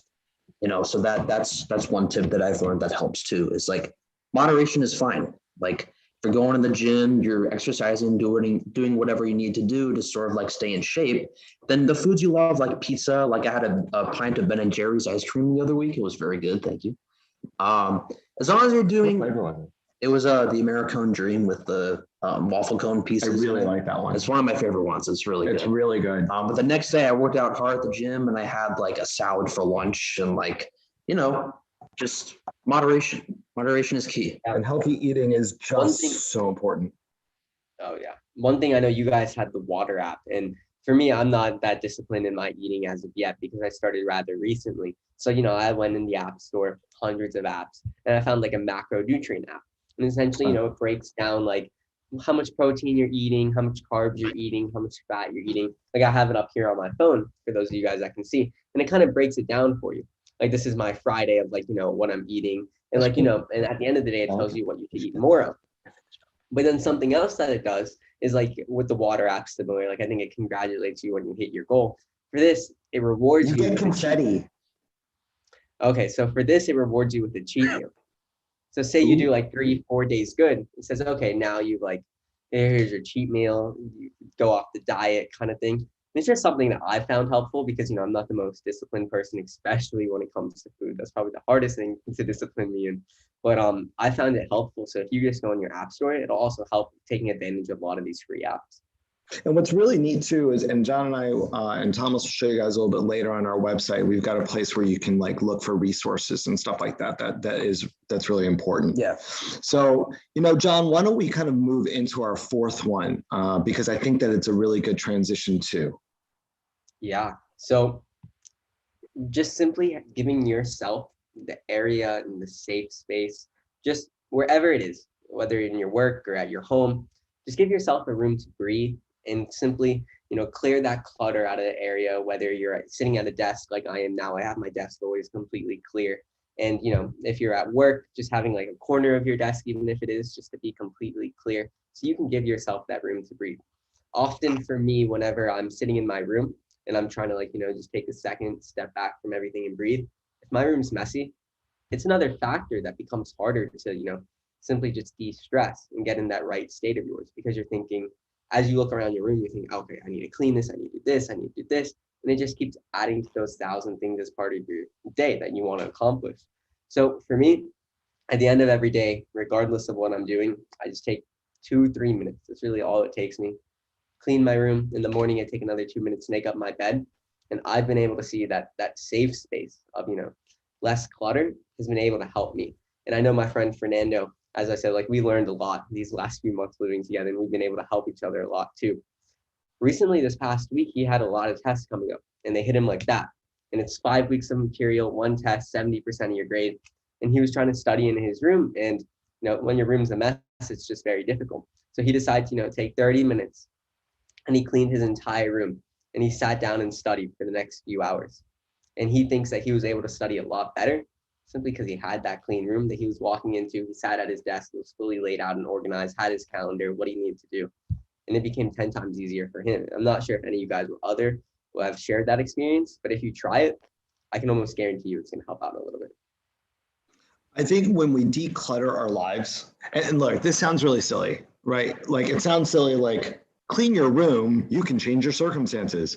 So that's one tip that I've learned that helps too, is like moderation is fine. Like you're going to the gym, you're exercising, doing whatever you need to do to sort of like stay in shape. Then the foods you love, like pizza, like I had a pint of Ben and Jerry's ice cream the other week. It was very good, thank you. As long as you're doing, it was the Americone Dream with the waffle cone pieces. I really like that one. It's one of my favorite ones. It's really good. It's really good. But the next day I worked out hard at the gym and I had like a salad for lunch and like, you know, just moderation. Moderation is key. And healthy eating is just thing- so important. Oh yeah. One thing I know, you guys had the water app, and for me, I'm not that disciplined in my eating as of yet because I started rather recently. So, you know, I went in the app store, hundreds of apps, and I found like a macronutrient app. And essentially, you know, it breaks down like how much protein you're eating, how much carbs you're eating, how much fat you're eating. Like I have it up here on my phone for those of you guys that can see, and it kind of breaks it down for you. Like this is my Friday of like, you know, what I'm eating. And like, you know, and at the end of the day, it tells you what you should eat more of. But then something else that it does is like with the water app similar, like I think it congratulates you when you hit your goal. For this, it rewards you. You get confetti. Okay, so for this, it rewards you with a cheat meal. So say you do like 3-4 days good. It says, okay, now you've like, here's your cheat meal, you go off the diet kind of thing. And it's just something that I found helpful because, you know, I'm not the most disciplined person, especially when it comes to food. That's probably the hardest thing to discipline me in. But I found it helpful. So if you just go in your app store, it'll also help taking advantage of a lot of these free apps. And what's really neat too is, and John and I and Thomas will show you guys a little bit later on our website, we've got a place where you can like look for resources and stuff like that. That's really important. Yeah. So, you know, John, why don't we kind of move into our fourth one, because I think that it's a really good transition too. Yeah. So just simply giving yourself the area and the safe space, just wherever it is, whether in your work or at your home, just give yourself a room to breathe and simply, you know, clear that clutter out of the area, whether you're sitting at a desk like I am now. I have my desk always completely clear. And, you know, if you're at work, just having like a corner of your desk, even if it is, just to be completely clear, so you can give yourself that room to breathe. Often for me, whenever I'm sitting in my room and I'm trying to like, you know, just take a second, step back from everything and breathe, if my room's messy, it's another factor that becomes harder to, you know, simply just de-stress and get in that right state of yours, because you're thinking, as you look around your room, you think, okay, I need to clean this, I need to do this, I need to do this. And it just keeps adding to those 1,000 things as part of your day that you want to accomplish. So for me, at the end of every day, regardless of what I'm doing, I just take 2-3 minutes. That's really all it takes me. Clean my room. In the morning, I take another 2 minutes to make up my bed. And I've been able to see that safe space of, you know, less clutter has been able to help me. And I know my friend Fernando, as I said, like we learned a lot these last few months living together, and we've been able to help each other a lot too. Recently, this past week, he had a lot of tests coming up and they hit him like that. And it's 5 weeks of material, one test, 70% of your grade. And he was trying to study in his room. And, you know, when your room's a mess, it's just very difficult. So he decided to, you know, take 30 minutes and he cleaned his entire room and he sat down and studied for the next few hours. And he thinks that he was able to study a lot better simply because he had that clean room that he was walking into. He sat at his desk, it was fully laid out and organized, had his calendar, what he needed to do. And it became 10 times easier for him. I'm not sure if any of you guys will have shared that experience, but if you try it, I can almost guarantee you it's going to help out a little bit. I think when we declutter our lives, and look, this sounds really silly, right? Like it sounds silly, like clean your room, you can change your circumstances.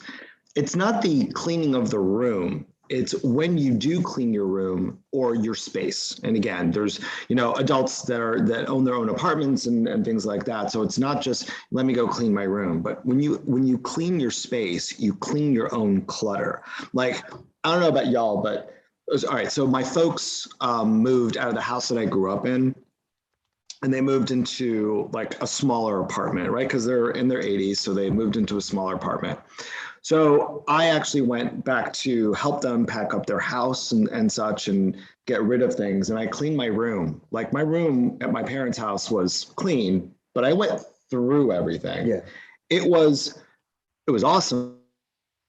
It's not the cleaning of the room. It's when you do clean your room or your space. And again, there's, you know, adults that own their own apartments and things like that. So it's not just let me go clean my room, but when you clean your space, you clean your own clutter. Like, I don't know about y'all, but all right. So my folks moved out of the house that I grew up in, and they moved into like a smaller apartment, right? Because they're in their 80s. So they moved into a smaller apartment. So I actually went back to help them pack up their house and such and get rid of things. And I cleaned my room. Like my room at my parents' house was clean, but I went through everything. Yeah. It was awesome.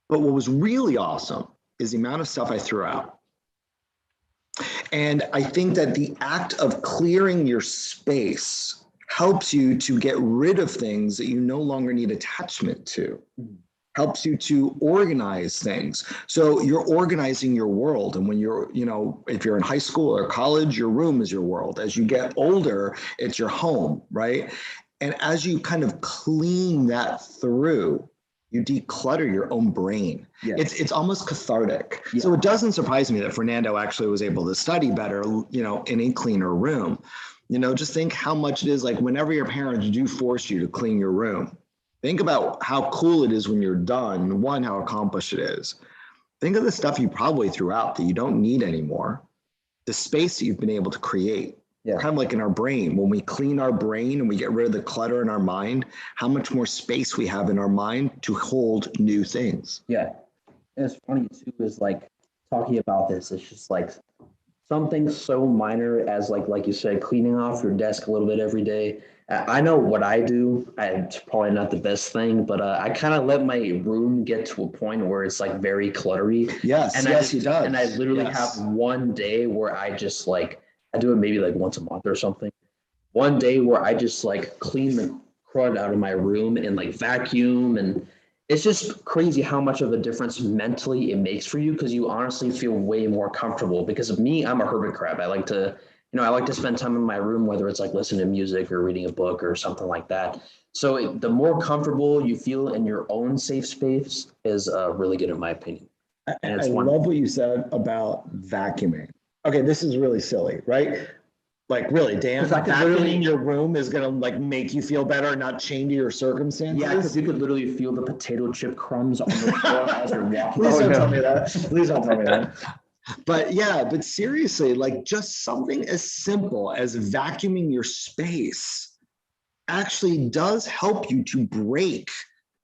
But what was really awesome is the amount of stuff I threw out. And I think that the act of clearing your space helps you to get rid of things that you no longer need attachment to. helps you to organize things. So you're organizing your world. And when you're, if you're in high school or college, your room is your world. As you get older, it's your home, right? And as you kind of clean that through, you declutter your own brain. Yeah. It's almost cathartic. Yeah. So it doesn't surprise me that Fernando actually was able to study better, in a cleaner room. Just think how much it is, like whenever your parents do force you to clean your room, think about how cool it is when you're done. One, how accomplished it is. Think of the stuff you probably threw out that you don't need anymore. The space that you've been able to create. Yeah. Kind of like in our brain, when we clean our brain and we get rid of the clutter in our mind, how much more space we have in our mind to hold new things. Yeah. And it's funny too, is like talking about this, it's just like something so minor as like you said, cleaning off your desk a little bit every day. I know what I do. It's probably not the best thing, but I kind of let my room get to a point where it's like very cluttery. Yes, and he does. And I literally have one day where I just I do it maybe like once a month or something. One day where I just clean the crud out of my room and vacuum, and it's just crazy how much of a difference mentally it makes for you, because you honestly feel way more comfortable. Because of me, I'm a hermit crab. I like to spend time in my room, whether it's listening to music or reading a book or something like that. So the more comfortable you feel in your own safe space is really good in my opinion. And I love what you said about vacuuming. Okay, this is really silly, right? Really, Dan, vacuuming your room is gonna make you feel better and not change your circumstances. Yeah, because you could literally feel the potato chip crumbs on the floor as you're walking. Please don't tell me that. Please don't tell me that. But seriously, just something as simple as vacuuming your space actually does help you to break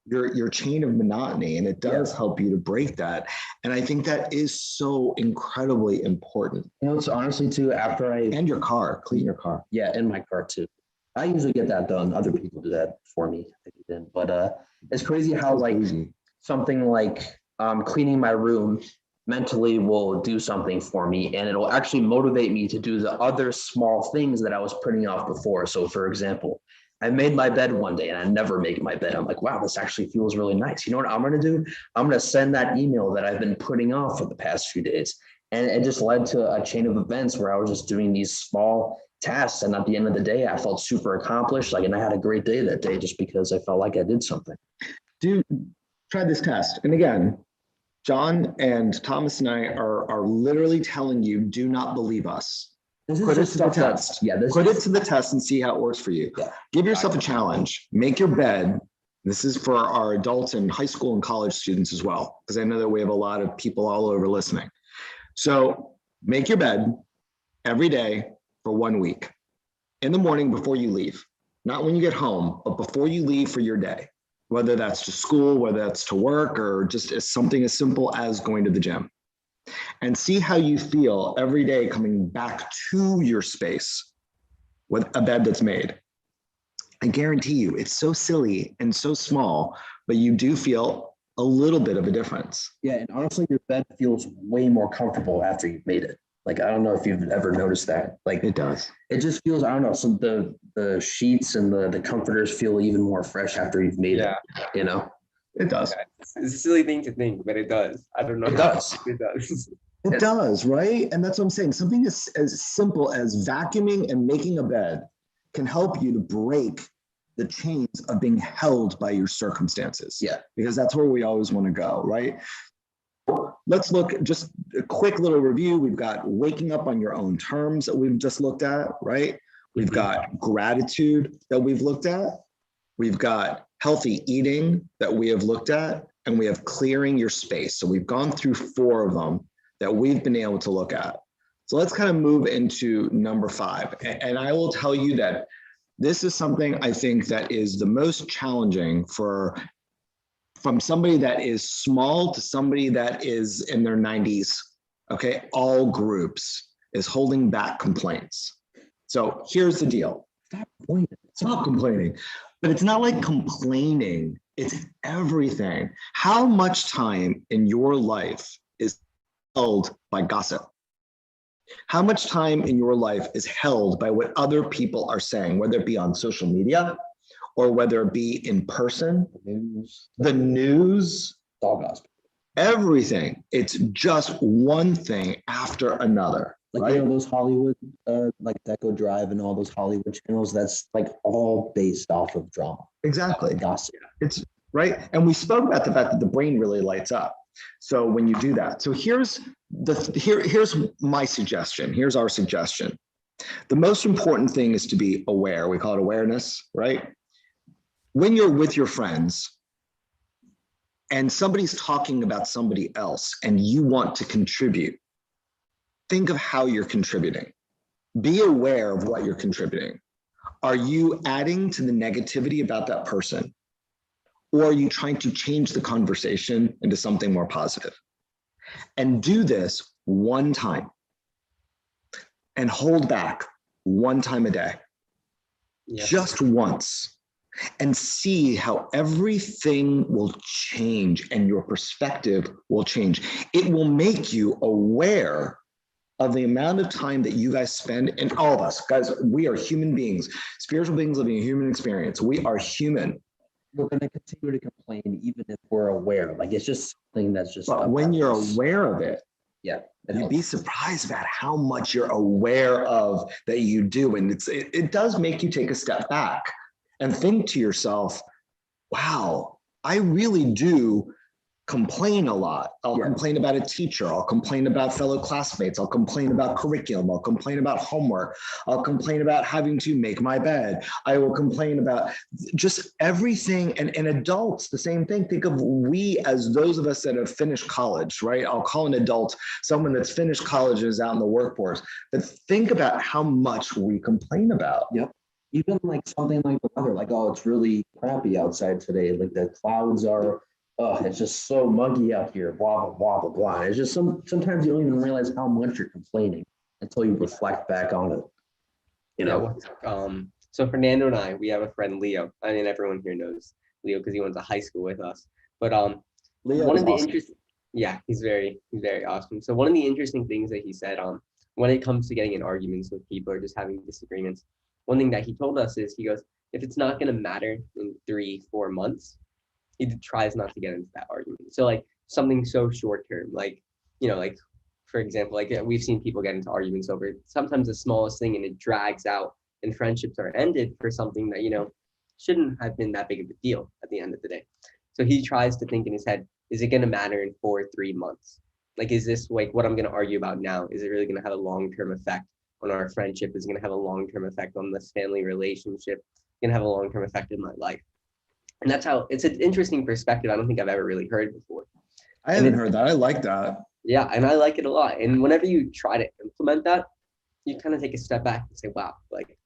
your chain of monotony, and it does help you to break that. And I think that is so incredibly important. It's honestly too, and your car, clean your car. Yeah, and my car too. I usually get that done. Other people do that for me. But it's crazy how something like cleaning my room mentally will do something for me, and it'll actually motivate me to do the other small things that I was putting off before. So for example, I made my bed one day and I never make my bed. I'm like, wow, this actually feels really nice. You know what I'm going to do? I'm going to send that email that I've been putting off for the past few days. And it just led to a chain of events where I was just doing these small tasks. And at the end of the day, I felt super accomplished. And I had a great day that day just because I felt like I did something. Dude, try this test. And again, John and Thomas and I are literally telling you, do not believe us. Put it to the test. Put it to the test and see how it works for you. Yeah. Give yourself a challenge. Make your bed. This is for our adults and high school and college students as well, because I know that we have a lot of people all over listening. So make your bed every day for 1 week. In the morning before you leave. Not when you get home, but before you leave for your day. Whether that's to school, whether that's to work, or just as something as simple as going to the gym. And see how you feel every day coming back to your space with a bed that's made. I guarantee you, it's so silly and so small, but you do feel a little bit of a difference. Yeah, and honestly, your bed feels way more comfortable after you've made it. I don't know if you've ever noticed that. It does. It just feels, I don't know, so the sheets and the comforters feel even more fresh after you've made it, It does. It's a silly thing to think, but it does. I don't know. It does. It does. It does, right? And that's what I'm saying. Something as simple as vacuuming and making a bed can help you to break the chains of being held by your circumstances. Yeah. Because that's where we always want to go, right? Let's look, just a quick little review. We've got waking up on your own terms that we've just looked at, right? We've got gratitude that we've looked at. We've got healthy eating that we have looked at, and we have clearing your space. So we've gone through 4 of them that we've been able to look at. So let's kind of move into number 5. And I will tell you that this is something I think that is the most challenging from somebody that is small to somebody that is in their 90s, okay? All groups is holding back complaints. So here's the deal. Stop complaining. But it's not like complaining, it's everything. How much time in your life is held by gossip? How much time in your life is held by what other people are saying, whether it be on social media, or whether it be in person, the news, all gospel. everything. It's just one thing after another. Like, right? you know, those Hollywood, like Deco Drive and all those Hollywood channels, that's like all based off of drama. Exactly. Gossip. It's right. And we spoke about the fact that the brain really lights up. So when you do that, so here's my suggestion. Here's our suggestion. The most important thing is to be aware. We call it awareness, right? When you're with your friends and somebody's talking about somebody else and you want to contribute, think of how you're contributing. Be aware of what you're contributing. Are you adding to the negativity about that person? Or are you trying to change the conversation into something more positive? And do this one time. And hold back one time a day. Yes. Just once. And see how everything will change and your perspective will change. It will make you aware of the amount of time that you guys spend, and all of us, guys, we are human beings, spiritual beings living a human experience. We are human. We're going to continue to complain even if we're aware. Like, it's just something that's just. But when you're aware of it, yeah, you'd be surprised about how much you're aware of that you do. And it does make you take a step back and think to yourself, wow, I really do complain a lot. I'll complain about a teacher. I'll complain about fellow classmates. I'll complain about curriculum. I'll complain about homework. I'll complain about having to make my bed. I will complain about just everything. And adults, the same thing. Think of we as those of us that have finished college, right? I'll call an adult someone that's finished college and is out in the workforce. But think about how much we complain about. Yep. Even like something like the weather, like, oh, it's really crappy outside today. Like the clouds are, oh, it's just so muggy out here, blah, blah, blah, blah, blah. It's just sometimes you don't even realize how much you're complaining until you reflect back on it. You know? So Fernando and I, we have a friend, Leo. I mean, everyone here knows Leo because he went to high school with us. But Leo one of the awesome. interesting, yeah, he's very awesome. So one of the interesting things that he said, when it comes to getting in arguments with people or just having disagreements, one thing that he told us is, he goes, if it's not going to matter in 3-4 months, he tries not to get into that argument. So like something so short term, like, you know, like for example, like we've seen people get into arguments over sometimes the smallest thing, and it drags out and friendships are ended for something that, you know, shouldn't have been that big of a deal at the end of the day. So he tries to think in his head, is it going to matter in 4-3 months? Like, is this like what I'm going to argue about now? Is it really going to have a long-term effect on our friendship? Is it going to have a long-term effect on this family relationship? It's going to have a long-term effect in my life. And that's how, it's an interesting perspective I don't think I've ever really heard before. I haven't heard that. I like that. Yeah, and I like it a lot. And whenever you try to implement that, you kind of take a step back and say, wow, like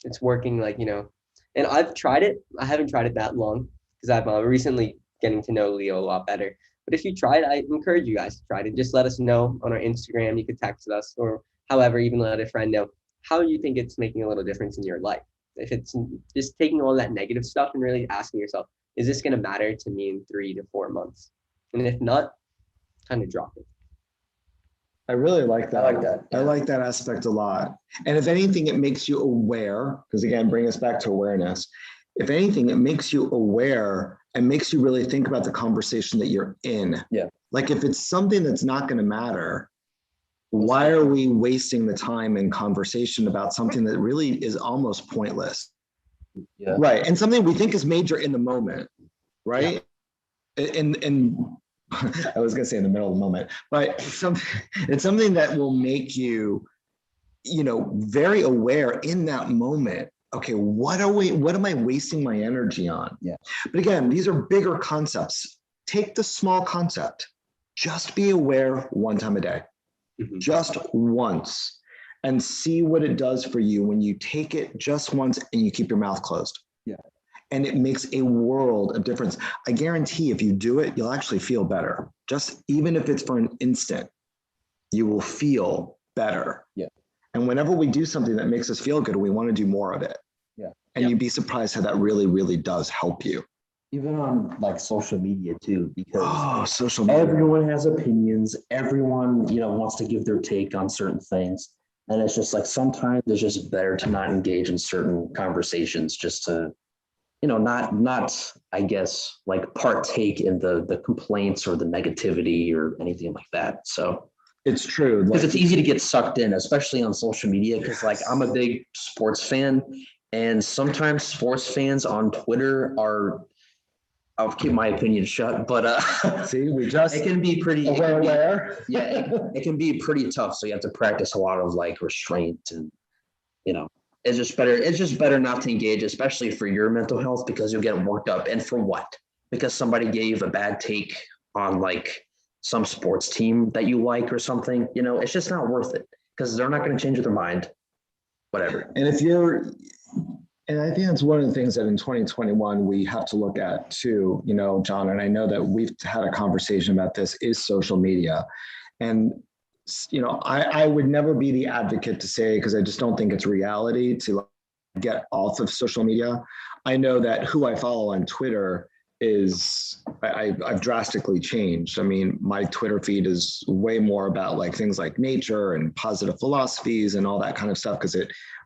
it's working, like, you know. And I've tried it. I haven't tried it that long because I've recently getting to know Leo a lot better. But if you try it, I encourage you guys to try it. Just let us know on our Instagram. You could text us or however, even let a friend know how you think it's making a little difference in your life. If it's just taking all that negative stuff and really asking yourself, is this going to matter to me in 3 to 4 months? And if not, kind of drop it. I really like that. I like that. I like that aspect a lot. And if anything, it makes you aware, because again, bring us back to awareness. If anything, it makes you aware and makes you really think about the conversation that you're in. Yeah. Like if it's something that's not going to matter, why are we wasting the time in conversation about something that really is almost pointless? Yeah. Right. And something we think is major in the moment, right? Yeah. And I was going to say in the middle of the moment, but it's something that will make you, you know, very aware in that moment. Okay, what am I wasting my energy on? Yeah. But again, these are bigger concepts. Take the small concept. Just be aware one time a day. Mm-hmm. Just once, and see what it does for you when you take it just once and you keep your mouth closed. Yeah. And it makes a world of difference. I guarantee if you do it, you'll actually feel better. Just even if it's for an instant, you will feel better. Yeah. And whenever we do something that makes us feel good, we want to do more of it. Yeah. And you'd be surprised how that really, really does help you. Even on like social media too, because social media. Everyone has opinions. Everyone, you know, wants to give their take on certain things. And it's just like sometimes it's just better to not engage in certain conversations just to, not I guess like partake in the complaints or the negativity or anything like that. So It's true. because it's easy to get sucked in, especially on social media. Because like I'm a big sports fan, and sometimes sports fans on Twitter are. I'll keep my opinion shut, but See, we just it can be pretty aware. Yeah, it can be pretty tough. So you have to practice a lot of like restraint, and it's just better not to engage, especially for your mental health, because you'll get worked up. And for what? Because somebody gave a bad take on like some sports team that you like or something. It's just not worth it, because they're not going to change their mind. Whatever. And I think that's one of the things that in 2021 we have to look at too, John, and I know that we've had a conversation about this, is social media. And, I would never be the advocate to say, because I just don't think it's reality to get off of social media. I know that who I follow on Twitter I've drastically changed. I mean, my Twitter feed is way more about like things like nature and positive philosophies and all that kind of stuff, because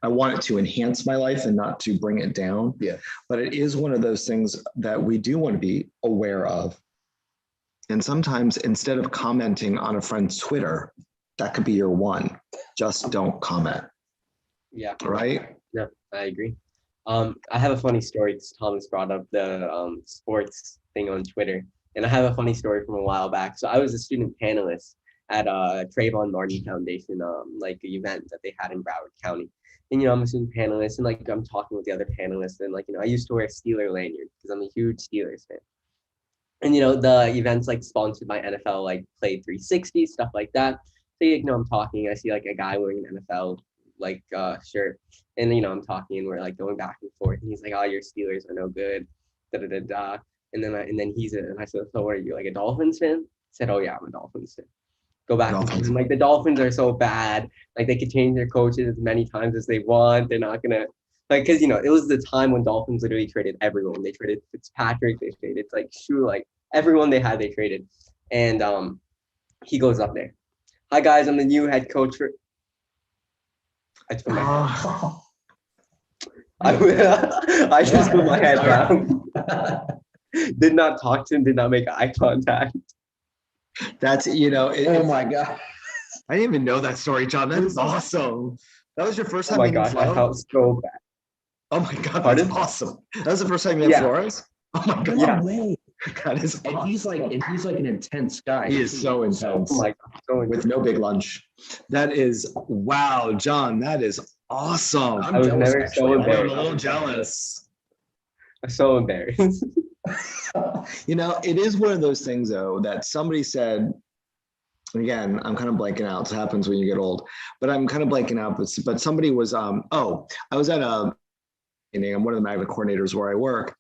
I want it to enhance my life and not to bring it down. Yeah. But it is one of those things that we do want to be aware of. And sometimes instead of commenting on a friend's Twitter, that could be your one. Just don't comment. Yeah. Right? Yeah, I agree. I have a funny story. Thomas brought up the sports thing on Twitter, and I have a funny story from a while back. So I was a student panelist at Trayvon Martin Foundation, like an event that they had in Broward County. And I'm a student panelist, and like I'm talking with the other panelists, and like I used to wear a Steeler lanyard because I'm a huge Steelers fan. And the event's like sponsored by NFL, like Play 360, stuff like that. So I'm talking, I see like a guy wearing an NFL like shirt, and I'm talking, and we're like going back and forth, and he's like, "Oh, your Steelers are no good," da da da da. And then I said, "So what are you, like a Dolphins fan?" He said, "Oh yeah, I'm a Dolphins fan." Go back and forth. Like the Dolphins are so bad, like they could change their coaches as many times as they want. They're not gonna because it was the time when Dolphins literally traded everyone. They traded Fitzpatrick, they traded like everyone they had, they traded. And he goes up there. "Hi guys, I'm the new head coach for." I just put my I just put my head down. Did not talk to him, did not make eye contact. That's, Oh my God. I didn't even know that story, John. That is awesome. That was your first Oh time my meeting gosh, Flo? I felt so bad. Oh my God, Pardon? that's awesome. That was the first time you met Flores? Oh my God. Yeah. No way. That is awesome. And he's like an intense guy. He is so intense. Oh my God, so with no big lunch. That is, wow, John, that is awesome. I was never so I'm embarrassed. a little jealous. I'm so embarrassed. It is one of those things though, that somebody said, again, I'm kind of blanking out. It happens when you get old, but I'm kind of blanking out, but somebody was, I was at a meeting. I'm one of the magnet coordinators where I work.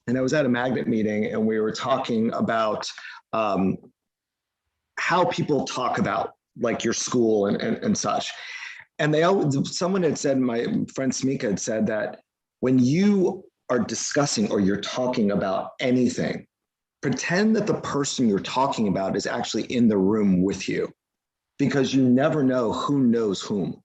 And I was at a magnet meeting, and we were talking about how people talk about like your school and such. And someone had said, my friend Smika had said that when you are discussing or you're talking about anything, pretend that the person you're talking about is actually in the room with you, because you never know who knows whom.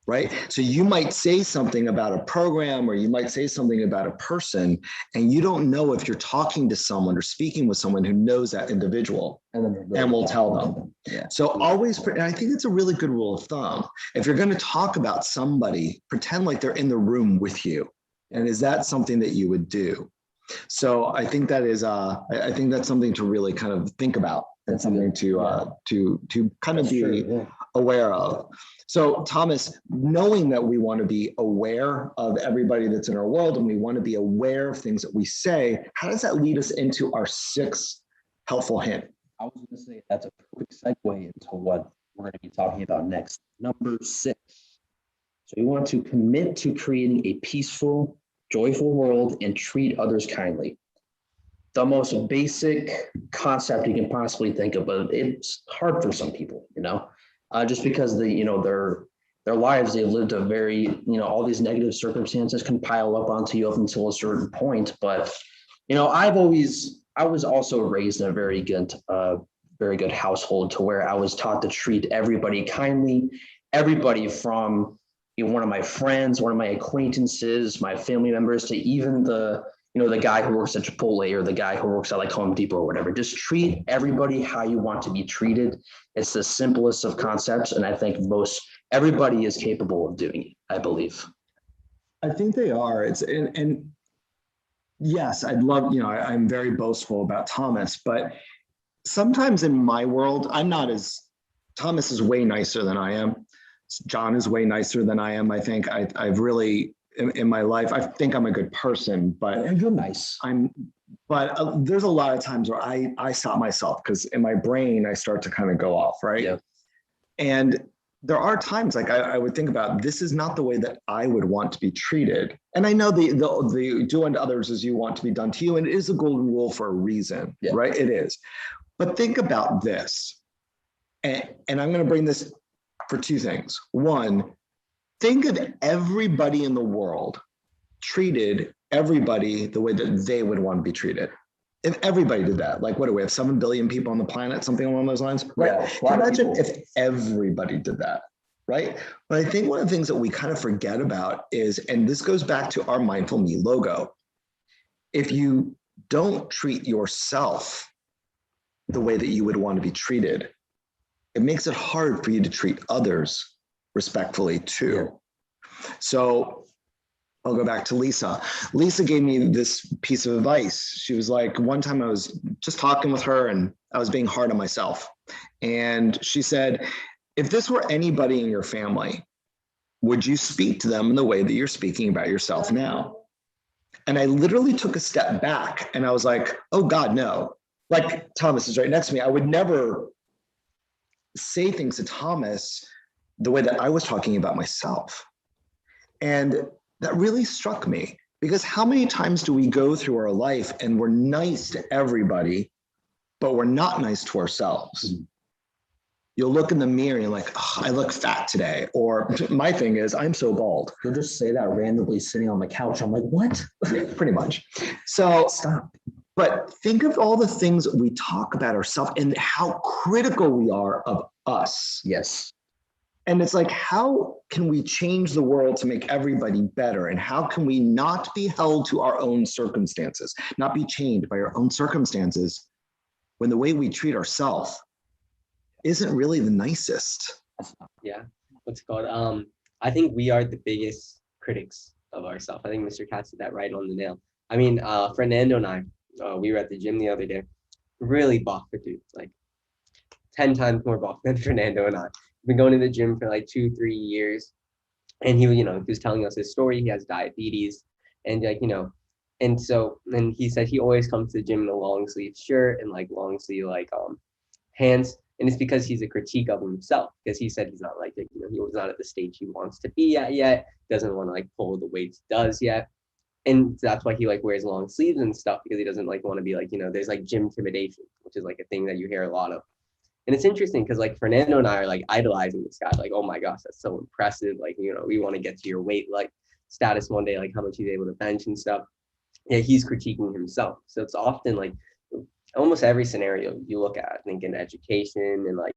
Right? So you might say something about a program, or you might say something about a person, and you don't know if you're talking to someone or speaking with someone who knows that individual and will tell them. Yeah. So always, and I think it's a really good rule of thumb. If you're going to talk about somebody, pretend like they're in the room with you. And is that something that you would do? So I think that is, I think that's something to really kind of think about, and something to kind of be aware of. So Thomas, knowing that we want to be aware of everybody that's in our world, and we want to be aware of things that we say, how does that lead us into our sixth helpful hint? I was going to say that's a perfect segue into what we're going to be talking about next. Number 6. So you want to commit to creating a peaceful, joyful world and treat others kindly. The most basic concept you can possibly think of, but it's hard for some people, just because their lives, they've lived a very, all these negative circumstances can pile up onto you up until a certain point. But, I was also raised in a very good household, to where I was taught to treat everybody kindly, everybody from one of my friends, one of my acquaintances, my family members, to even the guy who works at Chipotle or the guy who works at like Home Depot or whatever. Just treat everybody how you want to be treated. It's the simplest of concepts, and I think everybody is capable of doing it, I believe. I think they are. And yes, I'd love, I'm very boastful about Thomas, but sometimes in my world, Thomas is way nicer than I am. John is way nicer than I am. I think I've really, in my life, I think I'm a good person, but you're nice. There's a lot of times where I stop myself because in my brain, I start to kind of go off, right? Yeah. And there are times like I would think about, this is not the way that I would want to be treated. And I know the do unto others as you want to be done to you. And it is a golden rule for a reason, right? It is. But think about this. And I'm going to bring this for two things. One, think of everybody in the world treated everybody the way that they would want to be treated. If everybody did that, like what do we have, 7 billion people on the planet, something along those lines, right? Yeah, imagine if everybody did that, right? But I think one of the things that we kind of forget about is, and this goes back to our mindFULLme logo, if you don't treat yourself the way that you would want to be treated, it makes it hard for you to treat others respectfully too. So I'll go back to Lisa. Lisa gave me this piece of advice. She was like, one time I was just talking with her and I was being hard on myself. And she said, if this were anybody in your family, would you speak to them in the way that you're speaking about yourself now? And I literally took a step back and I was like, oh God, no. Like Thomas is right next to me. I would never say things to Thomas the way that I was talking about myself. And that really struck me, because how many times do we go through our life and we're nice to everybody, but we're not nice to ourselves? You'll look in the mirror and you're like, oh, I look fat today. Or my thing is, I'm so bald. You'll just say that randomly sitting on the couch. I'm like, what? Yeah, pretty much. So stop. But think of all the things that we talk about ourselves and how critical we are of us. Yes. And it's like, how can we change the world to make everybody better? And how can we not be held to our own circumstances, not be chained by our own circumstances, when the way we treat ourselves isn't really the nicest? Yeah, what's it called? I think we are the biggest critics of ourselves. I think Mr. Katz did that right on the nail. I mean, Fernando and I, we were at the gym the other day, really buff dudes, like 10 times more buff than Fernando and I. Been going to the gym for like 2-3 years, and he was telling us his story. He has diabetes, and and he said he always comes to the gym in a long sleeve shirt and like long sleeve pants, and it's because he's a critique of himself, because he said he's not like he was not at the stage he wants to be at yet, doesn't want to like pull the weights does yet, and that's why he like wears long sleeves and stuff, because he doesn't like want to be like there's like gym intimidation, which is like a thing that you hear a lot of. And it's interesting because like Fernando and I are like idolizing this guy, like, oh my gosh, that's so impressive. Like, we want to get to your weight like status one day, like how much he's able to bench and stuff. Yeah, he's critiquing himself. So it's often like almost every scenario you look at, I think in education and like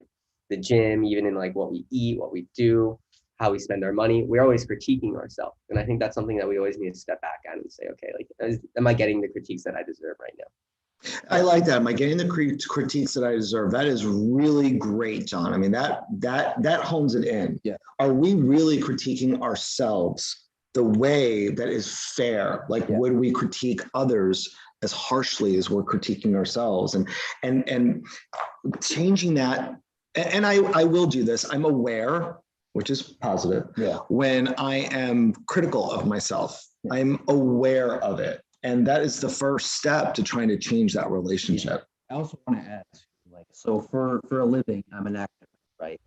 the gym, even in like what we eat, what we do, how we spend our money, we're always critiquing ourselves. And I think that's something that we always need to step back at and say, okay, like, am I getting the critiques that I deserve right now? I like that. Am I getting the critiques that I deserve? That is really great, John. I mean, that hones it in. Yeah. Are we really critiquing ourselves the way that is fair? Like, would we critique others as harshly as we're critiquing ourselves? And changing that. And I will do this. I'm aware, which is positive. Yeah. When I am critical of myself, I'm aware of it. And that is the first step to trying to change that relationship. I also want to add, like, so for a living, I'm an actor, right?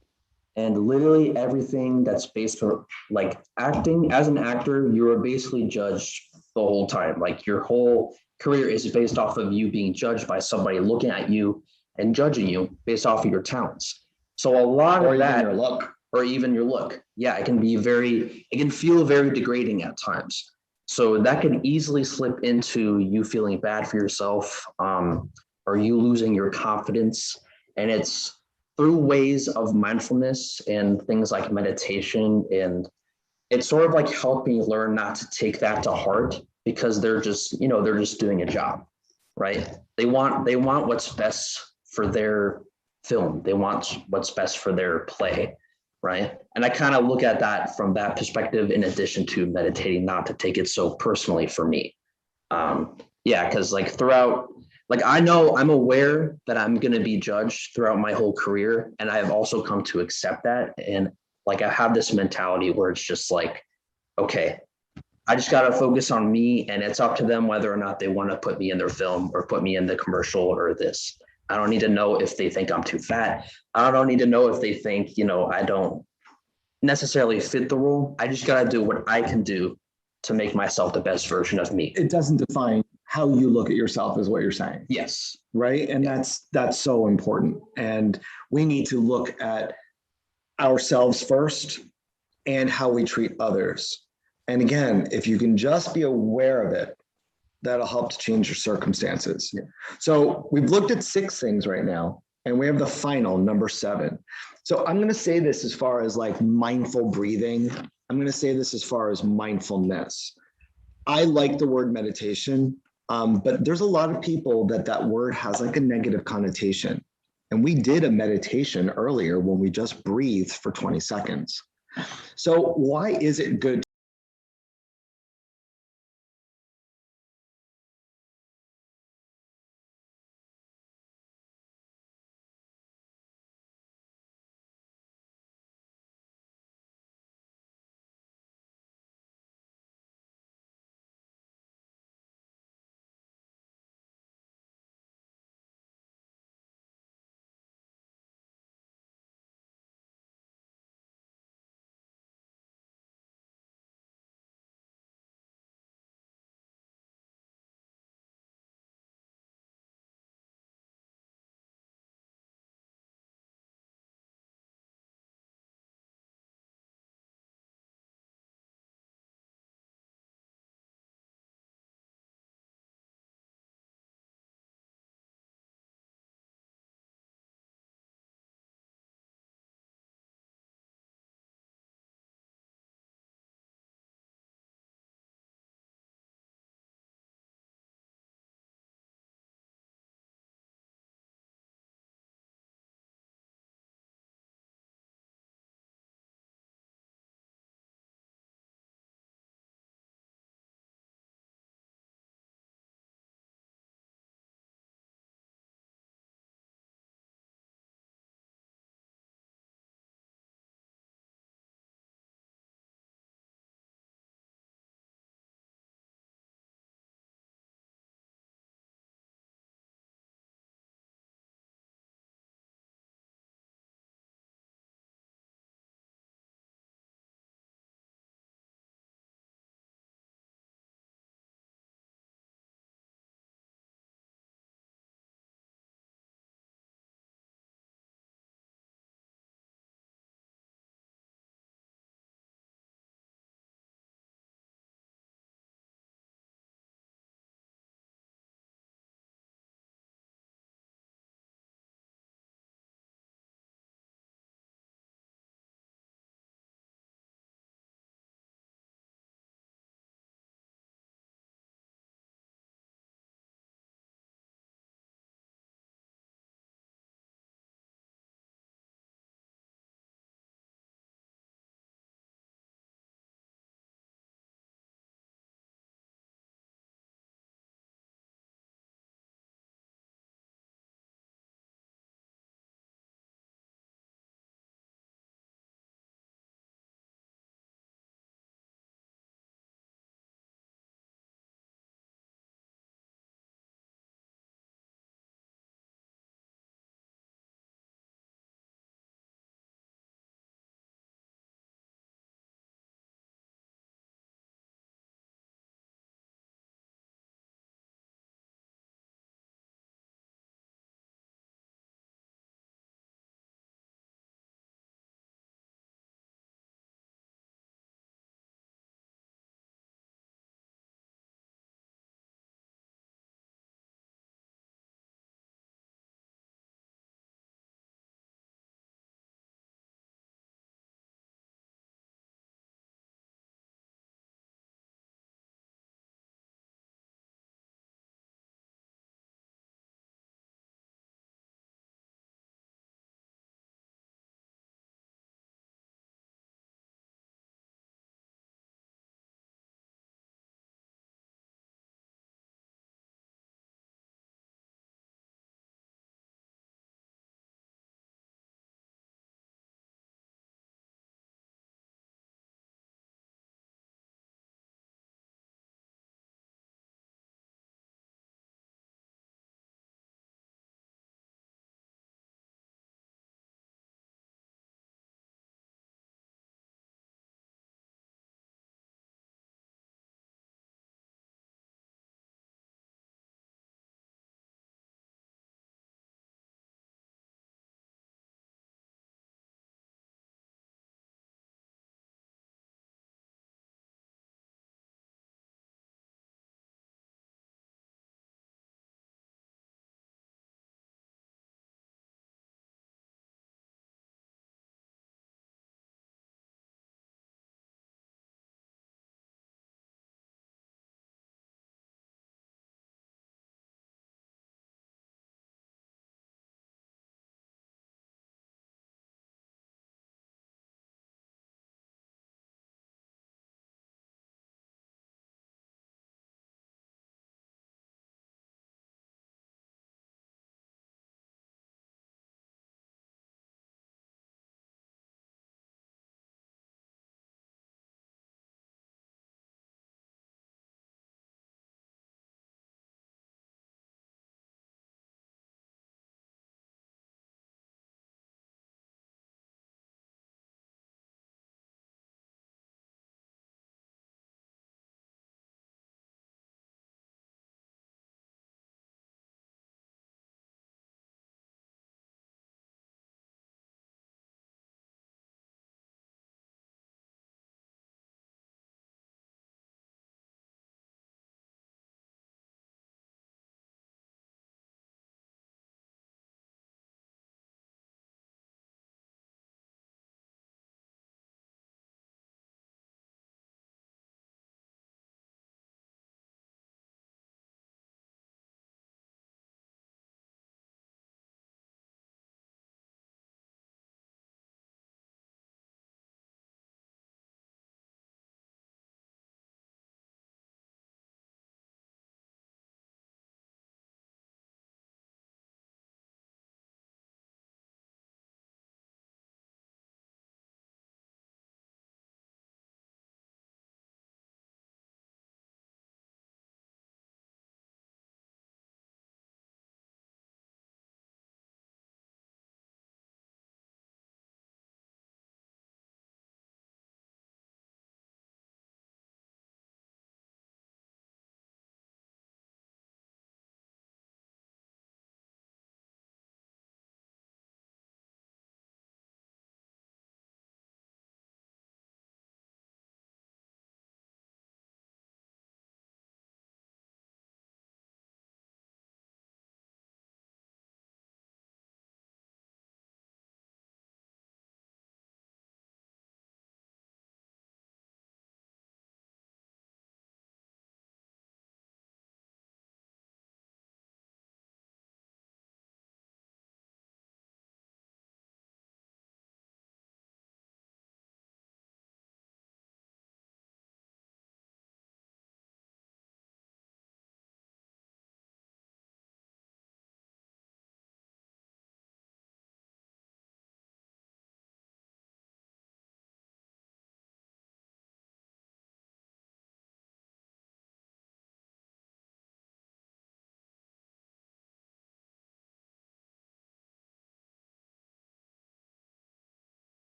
And literally everything that's based on like acting, as an actor, you're basically judged the whole time. Like your whole career is based off of you being judged by somebody looking at you and judging you based off of your talents. So a lot of that, or even your look, yeah, it can feel very degrading at times. So that can easily slip into you feeling bad for yourself, or you losing your confidence. And it's through ways of mindfulness and things like meditation and it sort of like helped me learn not to take that to heart, because they're just, they're just doing a job, right? They want what's best for their film. They want what's best for their play, right? And I kind of look at that from that perspective, in addition to meditating, not to take it so personally for me. Yeah, because like throughout, like I know I'm aware that I'm going to be judged throughout my whole career, and I have also come to accept that. And like I have this mentality where it's just like, okay, I just got to focus on me, and it's up to them whether or not they want to put me in their film or put me in the commercial or this. I don't need to know if they think I'm too fat. I don't need to know if they think, I don't necessarily fit the role. I just got to do what I can do to make myself the best version of me. It doesn't define how you look at yourself, is what you're saying. Yes. Right. And that's so important. And we need to look at ourselves first and how we treat others. And again, if you can just be aware of it, that'll help to change your circumstances. Yeah. So we've looked at 6 things right now, and we have the final number 7. So I'm going to say this as far as like mindful breathing. I'm going to say this as far as mindfulness. I like the word meditation, but there's a lot of people that word has like a negative connotation. And we did a meditation earlier when we just breathed for 20 seconds. So why is it good